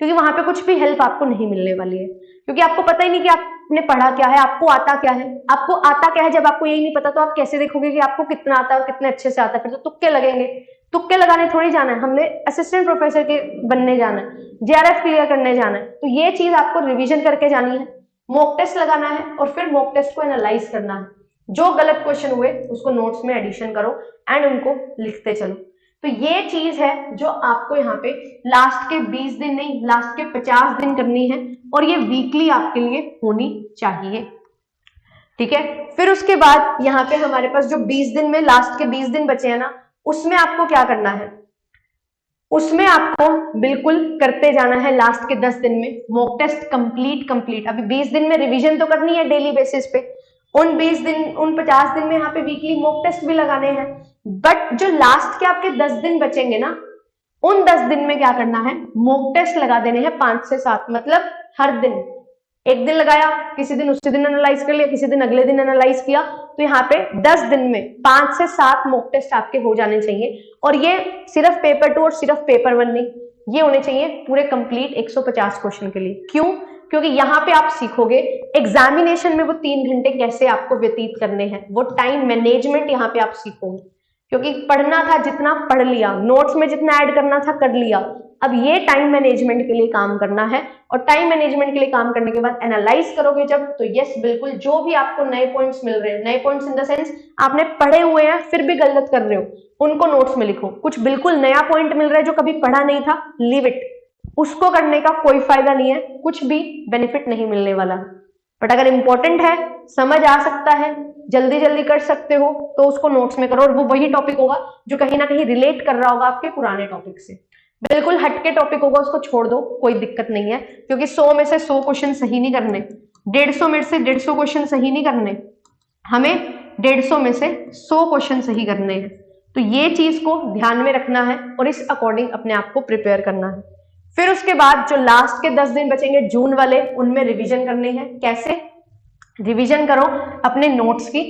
क्योंकि वहां पे कुछ भी हेल्प आपको नहीं मिलने वाली है, क्योंकि आपको पता ही नहीं कि आपने पढ़ा क्या है, आपको आता क्या है। आपको आता क्या है जब आपको यही नहीं पता, तो आप कैसे देखोगे कि आपको कितना आता है और कितने अच्छे से आता है? फिर तो तुक्के लगेंगे। तुक्के लगाने थोड़ी जाना है, हमने असिस्टेंट प्रोफेसर के बनने जाना है, जेआरएफ क्लियर करने जाना है। तो ये चीज आपको रिवीजन करके जानी है, मॉक टेस्ट लगाना है और फिर मॉक टेस्ट को एनालाइज करना है। जो गलत क्वेश्चन हुए उसको नोट्स में एडिशन करो एंड उनको लिखते चलो। तो ये चीज है जो आपको यहाँ पे लास्ट के 20 दिन नहीं, लास्ट के 50 दिन करनी है, और ये वीकली आपके लिए होनी चाहिए, ठीक है। फिर उसके बाद यहाँ पे हमारे पास जो 20 दिन में लास्ट के 20 दिन बचे हैं ना, उसमें आपको क्या करना है? उसमें आपको बिल्कुल करते जाना है लास्ट के 10 दिन में मॉक टेस्ट कंप्लीट। अभी 20 दिन में रिवीजन तो करनी है डेली बेसिस पे, उन 20 दिन, उन 50 दिन में यहाँ पे वीकली मॉक टेस्ट भी लगाने हैं। बट जो लास्ट के आपके 10 दिन बचेंगे ना, उन 10 दिन में क्या करना है? मॉक टेस्ट लगा देने हैं 5 से 7, मतलब हर दिन एक दिन लगाया, किसी दिन उसी दिन एनालाइज कर लिया, किसी दिन अगले दिन एनालाइज किया। तो यहाँ पे 10 दिन में 5 से 7 मॉक टेस्ट आपके हो जाने चाहिए। और ये सिर्फ पेपर 2 और सिर्फ पेपर 1 नहीं, ये होने चाहिए पूरे कंप्लीट 150 क्वेश्चन के लिए। क्यों? क्योंकि यहाँ पे आप सीखोगे एग्जामिनेशन में वो 3 घंटे कैसे आपको व्यतीत करने हैं, वो टाइम मैनेजमेंट यहाँ पे आप सीखोगे। क्योंकि पढ़ना था जितना पढ़ लिया, नोट्स में जितना ऐड करना था कर लिया, अब ये टाइम मैनेजमेंट के लिए काम करना है। और टाइम मैनेजमेंट के लिए काम करने के बाद एनालाइज करोगे जब, तो यस बिल्कुल जो भी आपको नए पॉइंट्स मिल रहे हैं, नए पॉइंट्स इन द सेंस आपने पढ़े हुए हैं फिर भी गलत कर रहे हो, उनको नोट्स में लिखो। कुछ बिल्कुल नया पॉइंट मिल रहा है जो कभी पढ़ा नहीं था, लीव इट, उसको करने का कोई फायदा नहीं है, कुछ भी बेनिफिट नहीं मिलने वाला। बट अगर इंपॉर्टेंट है, समझ आ सकता है, जल्दी जल्दी कर सकते हो, तो उसको नोट्स में करो। और वो वही टॉपिक होगा जो कहीं ना कहीं रिलेट कर रहा होगा आपके पुराने टॉपिक से। बिल्कुल हटके टॉपिक होगा उसको छोड़ दो, कोई दिक्कत नहीं है, क्योंकि 100 में से 100 क्वेश्चन सही नहीं करने, 150 में से 150 क्वेश्चन सही नहीं करने, हमें 150 में से 100 क्वेश्चन सही करने हैं। तो ये चीज को ध्यान में रखना है और इस अकॉर्डिंग अपने आप को प्रिपेयर करना है। फिर उसके बाद जो लास्ट के 10 दिन बचेंगे जून वाले, उनमें रिवीजन करने हैं। कैसे रिवीजन करो? अपने नोट्स की,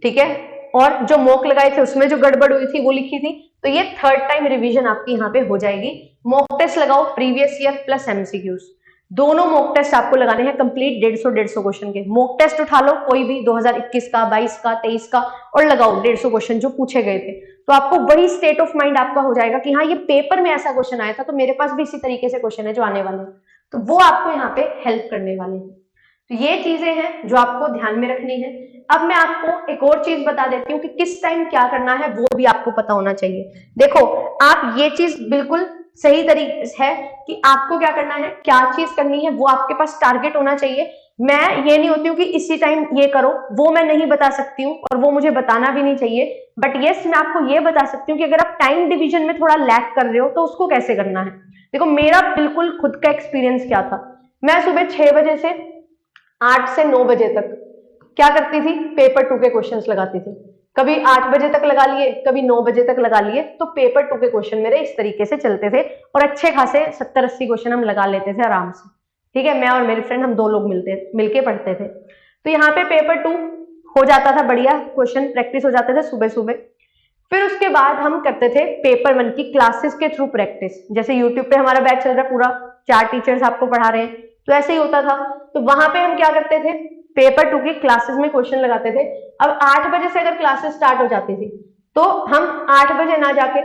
ठीक है, और जो मॉक लगाए थे उसमें जो गड़बड़ हुई थी वो लिखी थी, तो ये 3rd टाइम रिवीजन आपकी यहाँ पे हो जाएगी। मॉक टेस्ट लगाओ प्रीवियस ईयर प्लस एमसीक्यूज, दोनों मॉक टेस्ट आपको लगाने हैं कंप्लीट 150 क्वेश्चन के। मॉक टेस्ट उठा लो कोई भी 2021 का, 22 का, 23 का, और लगाओ 150 क्वेश्चन जो पूछे गए थे, तो आपको वही स्टेट ऑफ माइंड आपका हो जाएगा कि हाँ ये पेपर में ऐसा क्वेश्चन आया था, तो मेरे पास भी इसी तरीके से क्वेश्चन है जो आने वाले हैं, तो वो आपको यहाँ पे हेल्प करने वाले हैं। तो ये चीजें हैं जो आपको ध्यान में रखनी है। अब मैं आपको एक और चीज बता देती हूँ कि किस टाइम क्या करना है, वो भी आपको पता होना चाहिए। देखो, आप ये चीज बिल्कुल सही तरीके से है कि आपको क्या करना है, क्या चीज करनी है, वो आपके पास टारगेट होना चाहिए। मैं ये नहीं होती हूँ कि इसी टाइम ये करो, वो मैं नहीं बता सकती हूँ और वो मुझे बताना भी नहीं चाहिए। बट यस, मैं आपको ये बता सकती हूँ कि अगर आप टाइम डिवीजन में थोड़ा लैक कर रहे हो तो उसको कैसे करना है। देखो, मेरा बिल्कुल खुद का एक्सपीरियंस क्या था, मैं सुबह 6 बजे से 8 से 9 बजे तक क्या करती थी, पेपर 2 के क्वेश्चंस लगाती थी। कभी 8 बजे तक लगा लिए, कभी 9 बजे तक लगा लिए, तो पेपर 2 के क्वेश्चन मेरे इस तरीके से चलते थे और अच्छे खासे 70-80 क्वेश्चन हम लगा लेते थे आराम से, ठीक है। मैं और मेरी फ्रेंड, हम 2 लोग मिलके पढ़ते थे। तो यहाँ पे पेपर 2 हो जाता था, बढ़िया क्वेश्चन प्रैक्टिस हो जाते थे सुबह सुबह। फिर उसके बाद हम करते थे पेपर 1 की क्लासेस के थ्रू प्रैक्टिस। जैसे यूट्यूब पे हमारा बैच चल रहा है पूरा, 4 टीचर्स आपको पढ़ा रहे हैं, तो ऐसे ही होता था। तो वहां पे हम क्या करते थे, पेपर 2 की क्लासेस में क्वेश्चन लगाते थे। अब 8 बजे से अगर क्लासेस स्टार्ट हो जाती थी तो हम 8 बजे ना जाके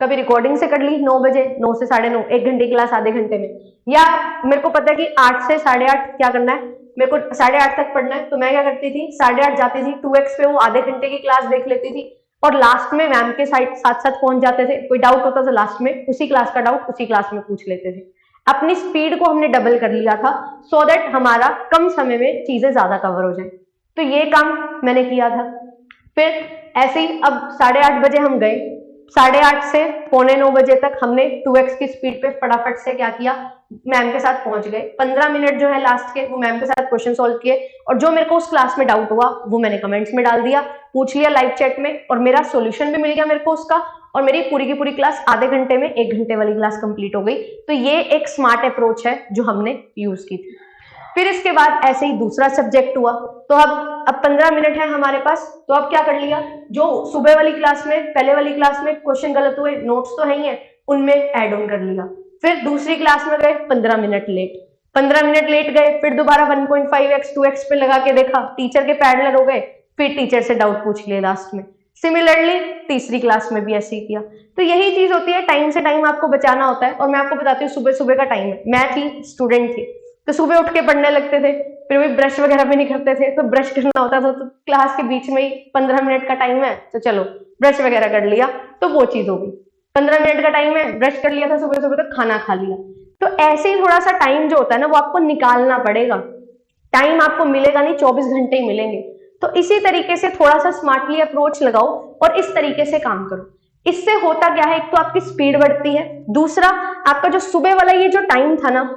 कभी रिकॉर्डिंग से कर ली 9 बजे, 9 से 9:30, 1 घंटे क्लास आधे घंटे में, या मेरे को पता है कि 8 से 8:30 क्या करना है, मेरे को 8:30 तक पढ़ना है, तो मैं क्या करती थी 8:30 जाती थी, 2x पे वो आधे घंटे की क्लास देख लेती थी और लास्ट में मैम के साथ साथ पहुंच जाते थे। कोई डाउट होता तो लास्ट में उसी क्लास का डाउट उसी क्लास में पूछ लेते थे। अपनी स्पीड को हमने डबल कर लिया था सो दैट हमारा कम समय में चीजें ज्यादा कवर हो जाए। तो ये काम मैंने किया था। फिर ऐसे ही अब 8:30 बजे हम गए, 8:30 से 8:45 बजे तक हमने 2x की स्पीड पे फटाफट से क्या किया, मैम के साथ पहुंच गए। 15 मिनट जो है लास्ट के वो मैम के साथ क्वेश्चन सॉल्व किए और जो मेरे को उस क्लास में डाउट हुआ वो मैंने कमेंट्स में डाल दिया, पूछ लिया लाइव चैट में और मेरा सॉल्यूशन भी मिल गया मेरे को उसका, और मेरी पूरी की पूरी क्लास आधे घंटे में 1 घंटे वाली क्लास कंप्लीट हो गई। तो ये एक स्मार्ट अप्रोच है जो हमने यूज की थी। फिर इसके बाद ऐसे ही दूसरा सब्जेक्ट हुआ, तो अब 15 मिनट है हमारे पास, तो अब क्या कर लिया, जो सुबह वाली क्लास में पहले वाली क्लास में क्वेश्चन गलत हुए, नोट्स तो है ही है, उनमें ऐड ऑन कर लिया। फिर दूसरी क्लास में गए 15 मिनट लेट, 15 मिनट लेट गए, फिर दोबारा 1.5x 2x पे लगा के देखा, टीचर के पैरेलल हो गए, फिर टीचर से डाउट पूछ लिए लास्ट में। सिमिलरली तीसरी क्लास में भी ऐसे ही किया। तो यही चीज होती है, टाइम से टाइम आपको बचाना होता है। और मैं आपको बताती हूँ सुबह सुबह का टाइम है, मैं थी स्टूडेंट थी तो सुबह उठ के पढ़ने लगते थे, फिर भी ब्रश वगैरह भी नहीं करते थे, तो ब्रश करना होता था तो क्लास के बीच में ही 15 मिनट का टाइम है तो चलो ब्रश वगैरह कर लिया, तो वो चीज हो गई। 15 मिनट का टाइम है, ब्रश कर लिया था सुबह सुबह, तो खाना खा लिया। तो ऐसे ही थोड़ा सा टाइम जो होता है ना वो आपको निकालना पड़ेगा। टाइम आपको मिलेगा नहीं, 24 घंटे ही मिलेंगे। तो इसी तरीके से थोड़ा सा स्मार्टली अप्रोच लगाओ और इस तरीके से काम करो। इससे होता क्या है, एक तो आपकी स्पीड बढ़ती है, दूसरा आपका जो सुबह वाला ये जो टाइम था ना,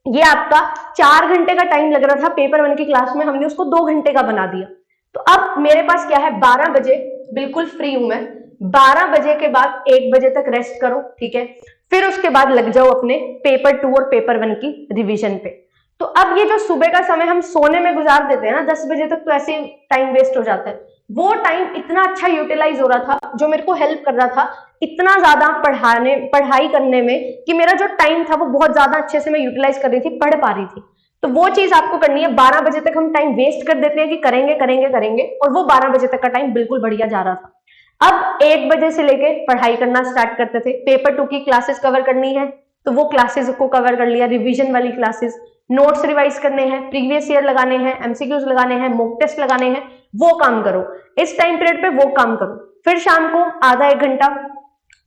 ये आपका 4 घंटे का टाइम लग रहा था पेपर 1 की क्लास में, हमने उसको 2 घंटे का बना दिया। तो अब मेरे पास क्या है, 12 बजे बिल्कुल फ्री हूं मैं, 12 बजे के बाद 1 बजे तक रेस्ट करो, ठीक है, फिर उसके बाद लग जाओ अपने पेपर 2 और पेपर 1 की रिवीजन पे। तो अब ये जो सुबह का समय हम सोने में गुजार देते हैं ना 10 बजे तक, तो ऐसे टाइम वेस्ट हो जाता है। वो टाइम इतना अच्छा यूटिलाइज हो रहा था, जो मेरे को हेल्प कर रहा था इतना ज्यादा पढ़ाई करने में, कि मेरा जो टाइम था वो बहुत ज्यादा अच्छे से मैं यूटिलाइज कर रही थी, पढ़ पा रही थी। तो वो चीज आपको करनी है। 12 बजे तक हम टाइम वेस्ट कर देते हैं कि करेंगे करेंगे करेंगे, और वो 12 बजे तक का टाइम बिल्कुल बढ़िया जा रहा था। अब 1 बजे से लेके पढ़ाई करना स्टार्ट करते थे। पेपर 2 की क्लासेस कवर करनी है तो वो क्लासेस को कवर कर लिया, रिवीजन वाली क्लासेस, नोट्स रिवाइज करने हैं, प्रीवियस ईयर लगाने हैं, एमसीक्यूज लगाने हैं, मॉक टेस्ट लगाने हैं, वो काम करो। इस टाइम पीरियड पे वो काम करो। फिर शाम को आधा 1 घंटा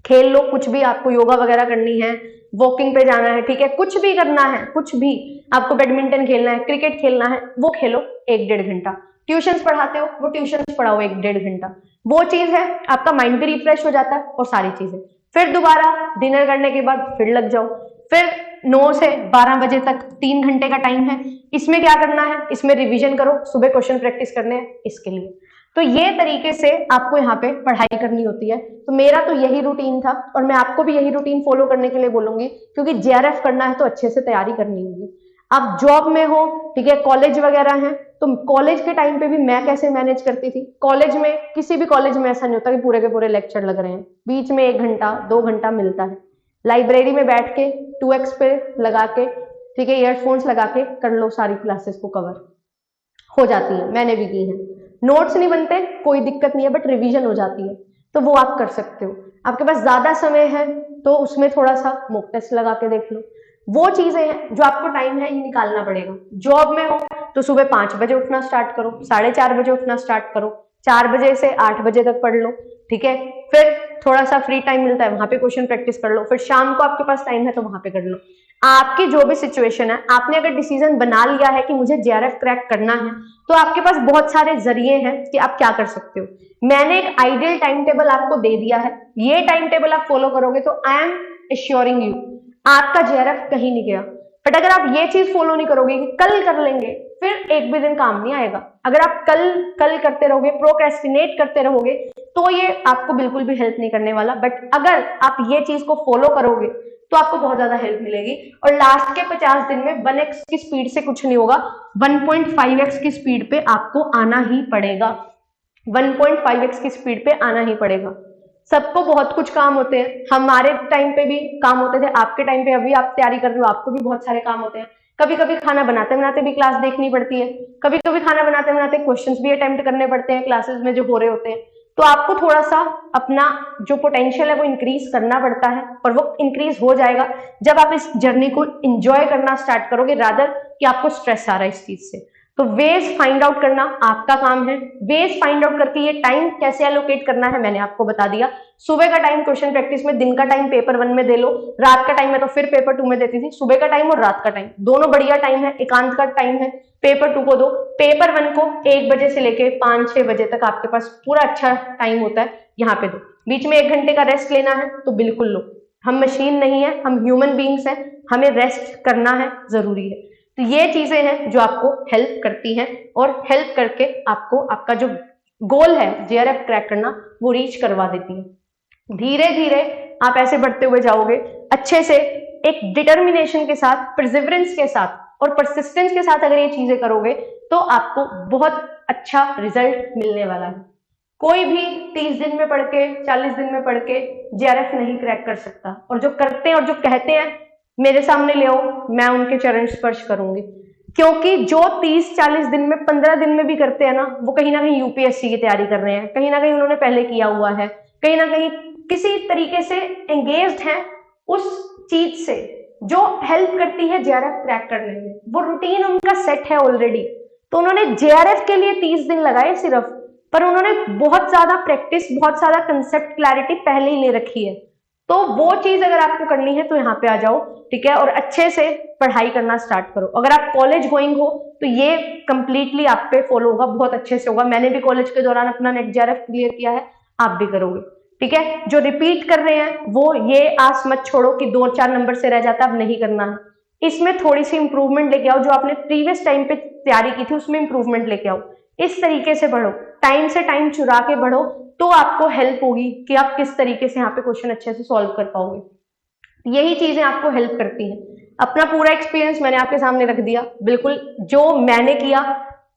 खेल लो, कुछ भी आपको योगा वगैरह करनी है, वॉकिंग पे जाना है, ठीक है, कुछ भी करना है, कुछ भी आपको बैडमिंटन खेलना है, क्रिकेट खेलना है, वो खेलो 1-1.5 घंटा। ट्यूशंस पढ़ाते हो वो ट्यूशंस पढ़ाओ 1-1.5 घंटा। वो चीज है, आपका माइंड भी रिफ्रेश हो जाता है और सारी चीजें। फिर दोबारा डिनर करने के बाद फिर लग जाओ। फिर 9 से 12 बजे तक 3 घंटे का टाइम है। इसमें क्या करना है, इसमें रिवीजन करो, सुबह क्वेश्चन प्रैक्टिस करने हैं इसके लिए। तो ये तरीके से आपको यहाँ पे पढ़ाई करनी होती है। तो मेरा तो यही रूटीन था और मैं आपको भी यही रूटीन फॉलो करने के लिए बोलूंगी, क्योंकि जेआरएफ करना है तो अच्छे से तैयारी करनी होगी। आप जॉब में हो, ठीक है, कॉलेज वगैरह है, तो कॉलेज के टाइम पे भी मैं कैसे मैनेज करती थी। कॉलेज में, किसी भी कॉलेज में ऐसा नहीं होता कि पूरे के पूरे लेक्चर लग रहे हैं, बीच में 1 घंटा 2 घंटा मिलता है। लाइब्रेरी में बैठ के 2x पे लगा के, ठीक है, ईयरफोन्स लगा के कर लो, सारी क्लासेस को कवर हो जाती है, मैंने भी की है। नोट्स नहीं बनते कोई दिक्कत नहीं है, बट रिवीजन हो जाती है, तो वो आप कर सकते हो। आपके पास ज्यादा समय है तो उसमें थोड़ा सा मॉक टेस्ट लगा के देख लो। वो चीजें हैं जो आपको टाइम है ये निकालना पड़ेगा। जॉब में हो तो सुबह 5 बजे उठना स्टार्ट करो, 4:30 बजे उठना स्टार्ट करो, 4 बजे से 8 बजे तक पढ़ लो, ठीक है। फिर थोड़ा सा फ्री टाइम मिलता है वहां पे क्वेश्चन प्रैक्टिस कर लो। फिर शाम को आपके पास टाइम है तो वहां पे कर लो। आपकी जो भी सिचुएशन है, आपने अगर डिसीजन बना लिया है कि मुझे जेआरएफ क्रैक करना है, तो आपके पास बहुत सारे जरिए हैं कि आप क्या कर सकते हो। मैंने एक आइडियल टाइम टेबल आपको दे दिया है, ये टाइम टेबल आप फॉलो करोगे तो आई एम एश्योरिंग यू आपका जेआरएफ कहीं नहीं गया। बट अगर आप ये चीज फॉलो नहीं करोगे कि कल कर लेंगे, फिर एक भी दिन काम नहीं आएगा। अगर आप कल करते रहोगे, प्रोक्रेस्टिनेट करते रहोगे, तो ये आपको बिल्कुल भी हेल्प नहीं करने वाला। बट अगर आप ये चीज को फॉलो करोगे तो आपको बहुत ज्यादा हेल्प मिलेगी। और लास्ट के 50 दिन में 1x की स्पीड से कुछ नहीं होगा, 1.5x की स्पीड पे आपको आना ही पड़ेगा। 1.5x की स्पीड पे आना ही पड़ेगा। सबको बहुत कुछ काम होते हैं, हमारे टाइम पे भी काम होते थे, आपके टाइम पे अभी आप तैयारी कर रहे हो आपको भी बहुत सारे काम होते हैं। कभी कभी खाना बनाते बनाते भी क्लास देखनी पड़ती है, कभी कभी खाना बनाते बनाते क्वेश्चंस भी अटेम्प्ट करने पड़ते हैं क्लासेस में जो हो रहे होते हैं। तो आपको थोड़ा सा अपना जो पोटेंशियल है वो इंक्रीज करना पड़ता है, और वो इंक्रीज हो जाएगा जब आप इस जर्नी को एंजॉय करना स्टार्ट करोगे, रादर कि आपको स्ट्रेस आ रहा है इस चीज से। तो वेज फाइंड आउट करना आपका काम है। वेज फाइंड आउट करके ये टाइम कैसे एलोकेट करना है मैंने आपको बता दिया। सुबह का टाइम क्वेश्चन प्रैक्टिस में, दिन का टाइम पेपर 1 में दे लो, रात का टाइम है तो फिर पेपर 2 में देती थी। सुबह का टाइम और रात का टाइम दोनों बढ़िया टाइम है, एकांत का टाइम है। पेपर 2 को दो, पेपर 1 को 1 बजे से लेके 5-6 बजे तक आपके पास पूरा अच्छा टाइम होता है, यहाँ पे दो। बीच में 1 घंटे का रेस्ट लेना है तो बिल्कुल लो, हम मशीन नहीं है, हम ह्यूमन बींग्स हैं, हमें रेस्ट करना है, जरूरी है। तो ये चीजें हैं जो आपको हेल्प करती हैं, और हेल्प करके आपको आपका जो गोल है जेआरएफ क्रैक करना वो रीच करवा देती है। धीरे धीरे आप ऐसे बढ़ते हुए जाओगे, अच्छे से एक डिटर्मिनेशन के साथ, परसिवरेंस के साथ और परसिस्टेंस के साथ अगर ये चीजें करोगे तो आपको बहुत अच्छा रिजल्ट मिलने वाला है। कोई भी 30 दिन में पढ़ के, 40 दिन में पढ़ के जेआरएफ नहीं क्रैक कर सकता, और जो करते हैं और जो कहते हैं मेरे सामने ले आओ, मैं उनके चरण स्पर्श करूंगी। क्योंकि जो 30-40 दिन में, 15 दिन में भी करते हैं ना, वो कहीं ना कहीं यूपीएससी की तैयारी कर रहे हैं, कहीं ना कहीं उन्होंने पहले किया हुआ है, कहीं ना कहीं किसी तरीके से एंगेज्ड हैं उस चीज से जो हेल्प करती है जेआरएफ क्रैक करने में। वो रूटीन उनका सेट है ऑलरेडी। तो उन्होंने जेआरएफ के लिए 30 दिन लगाए सिर्फ, पर उन्होंने बहुत ज्यादा प्रैक्टिस, बहुत ज्यादा कंसेप्ट क्लैरिटी पहले ही ले रखी है। तो वो चीज अगर आपको करनी है तो यहाँ पे आ जाओ, ठीक है, और अच्छे से पढ़ाई करना स्टार्ट करो। अगर आप कॉलेज गोइंग हो तो ये कंप्लीटली आप पे फॉलो होगा, बहुत अच्छे से होगा। मैंने भी कॉलेज के दौरान अपना नेट जेआरएफ क्लियर किया है, आप भी करोगे, ठीक है। जो रिपीट कर रहे हैं वो ये आस मत छोड़ो कि 2-4 नंबर से रह जाता, अब नहीं करना है। इसमें थोड़ी सी इंप्रूवमेंट लेके आओ, जो आपने प्रीवियस टाइम पे तैयारी की थी उसमें इंप्रूवमेंट लेके आओ। इस तरीके से बढ़ो, टाइम से टाइम चुरा के बढ़ो, तो आपको हेल्प होगी कि आप किस तरीके से यहाँ पे क्वेश्चन अच्छे से सॉल्व कर पाओगे। यही चीजें आपको हेल्प करती हैं। अपना पूरा एक्सपीरियंस मैंने आपके सामने रख दिया, बिल्कुल जो मैंने किया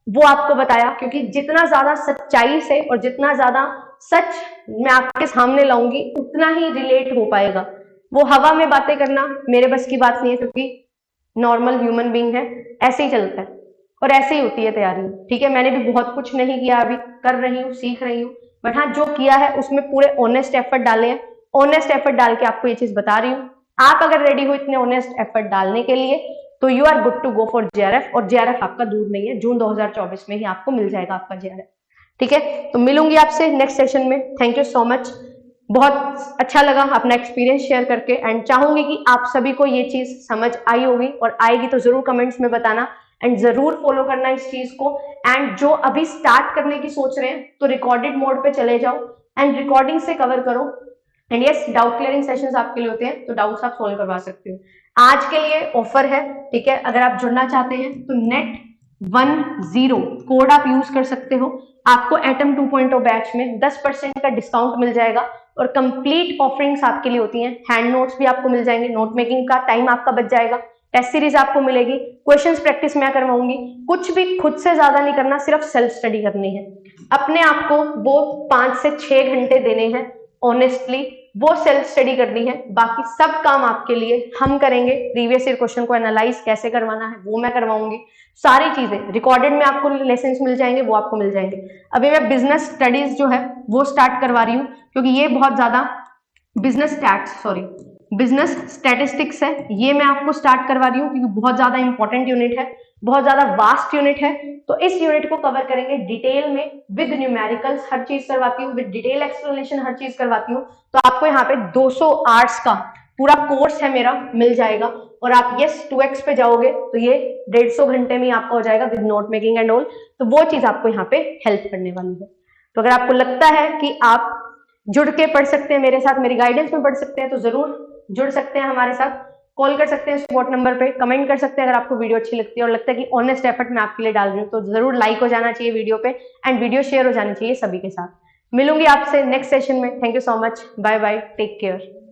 वो आपको बताया, क्योंकि जितना ज्यादा सच्चाई से और जितना ज्यादा सच मैं आपके सामने लाऊंगी उतना ही रिलेट हो पाएगा। वो हवा में बातें करना मेरे बस की बात नहीं है, क्योंकि नॉर्मल ह्यूमन बीइंग है, ऐसे ही चलता है और ऐसे ही होती है तैयारी, ठीक है। मैंने भी बहुत कुछ नहीं किया, अभी कर रही हूँ, सीख रही हूँ, बट हाँ जो किया है उसमें पूरे ऑनेस्ट एफर्ट डाले हैं। ऑनेस्ट एफर्ट डाल के आपको ये चीज बता रही हूँ। आप अगर रेडी हो इतने ऑनेस्ट एफर्ट डालने के लिए तो you are good to go for JRF, और जेआरएफ आपका दूर नहीं है, जून 2024 में ही आपको मिल जाएगा आपका जेआरएफ, ठीक है। तो मिलूंगी आपसे नेक्स्ट सेशन में। थैंक यू सो मच, बहुत अच्छा लगा अपना एक्सपीरियंस शेयर करके, एंड चाहूंगी कि आप सभी को ये चीज समझ आई होगी, और आएगी तो जरूर कमेंट्स में बताना, एंड जरूर फॉलो करना इस चीज को। एंड जो अभी स्टार्ट करने की सोच रहे हैं तो रिकॉर्डेड मोड पे चले जाओ एंड रिकॉर्डिंग से कवर करो। And yes, doubt clearing sessions आपके लिए होते हैं, तो डाउट्स आप सॉल्व करवा सकते हो। आज के लिए ऑफर है, ठीक है। अगर आप जुड़ना चाहते हैं तो NET10 कोड आप यूज कर सकते हो। आपको एटम 2.0 बैच में 10% का डिस्काउंट मिल जाएगा, और कंप्लीट ऑफरिंग्स आपके लिए होती हैं। हैंड नोट्स भी आपको मिल जाएंगे, नोट मेकिंग का टाइम आपका बच जाएगा, टेस्ट सीरीज आपको मिलेगी, क्वेश्चंस प्रैक्टिस मैं करवाऊंगी। कुछ भी खुद से ज्यादा नहीं करना, सिर्फ सेल्फ स्टडी करनी है। अपने आप को वो 5 से 6 घंटे देने हैं, ऑनेस्टली वो सेल्फ स्टडी करनी है। बाकी सब काम आपके लिए हम करेंगे। प्रीवियस ईयर क्वेश्चन को एनालाइज कैसे करवाना है वो मैं करवाऊंगी। सारी चीजें रिकॉर्डेड में आपको लेसन्स मिल जाएंगे, वो आपको मिल जाएंगे। अभी मैं बिजनेस स्टडीज जो है वो स्टार्ट करवा रही हूँ, क्योंकि ये बहुत ज्यादा बिजनेस स्टैटिस्टिक्स है, ये मैं आपको स्टार्ट करवा रही हूँ, क्योंकि बहुत ज्यादा इंपॉर्टेंट यूनिट है, बहुत ज्यादा वास्ट यूनिट है। तो इस यूनिट को कवर करेंगे डिटेल में, विद न्यूमेरिकल्स, हर चीज करवाती हूँ, विद डिटेल एक्सप्लेनेशन हर चीज करवाती हूँ। तो आपको यहाँ पे 200 आवर्स का पूरा कोर्स है मेरा, मिल जाएगा। और आप यस 2x पे जाओगे तो ये 150 घंटे में आपका हो जाएगा, with note making and all. तो वो चीज आपको यहाँ पे हेल्प करने वाली है। तो अगर आपको लगता है कि आप जुड़ के पढ़ सकते हैं मेरे साथ, मेरी गाइडेंस में पढ़ सकते हैं, तो जरूर जुड़ सकते हैं हमारे साथ। कॉल कर सकते हैं सपोर्ट नंबर पे, कमेंट कर सकते हैं अगर आपको वीडियो अच्छी लगती है और लगता है कि ऑनेस्ट एफर्ट मैं आपके लिए डाल रही हूँ, तो जरूर लाइक हो जाना चाहिए वीडियो पे, एंड वीडियो शेयर हो जानी चाहिए सभी के साथ। मिलूंगी आपसे नेक्स्ट सेशन में। Thank you so much, bye bye, take care.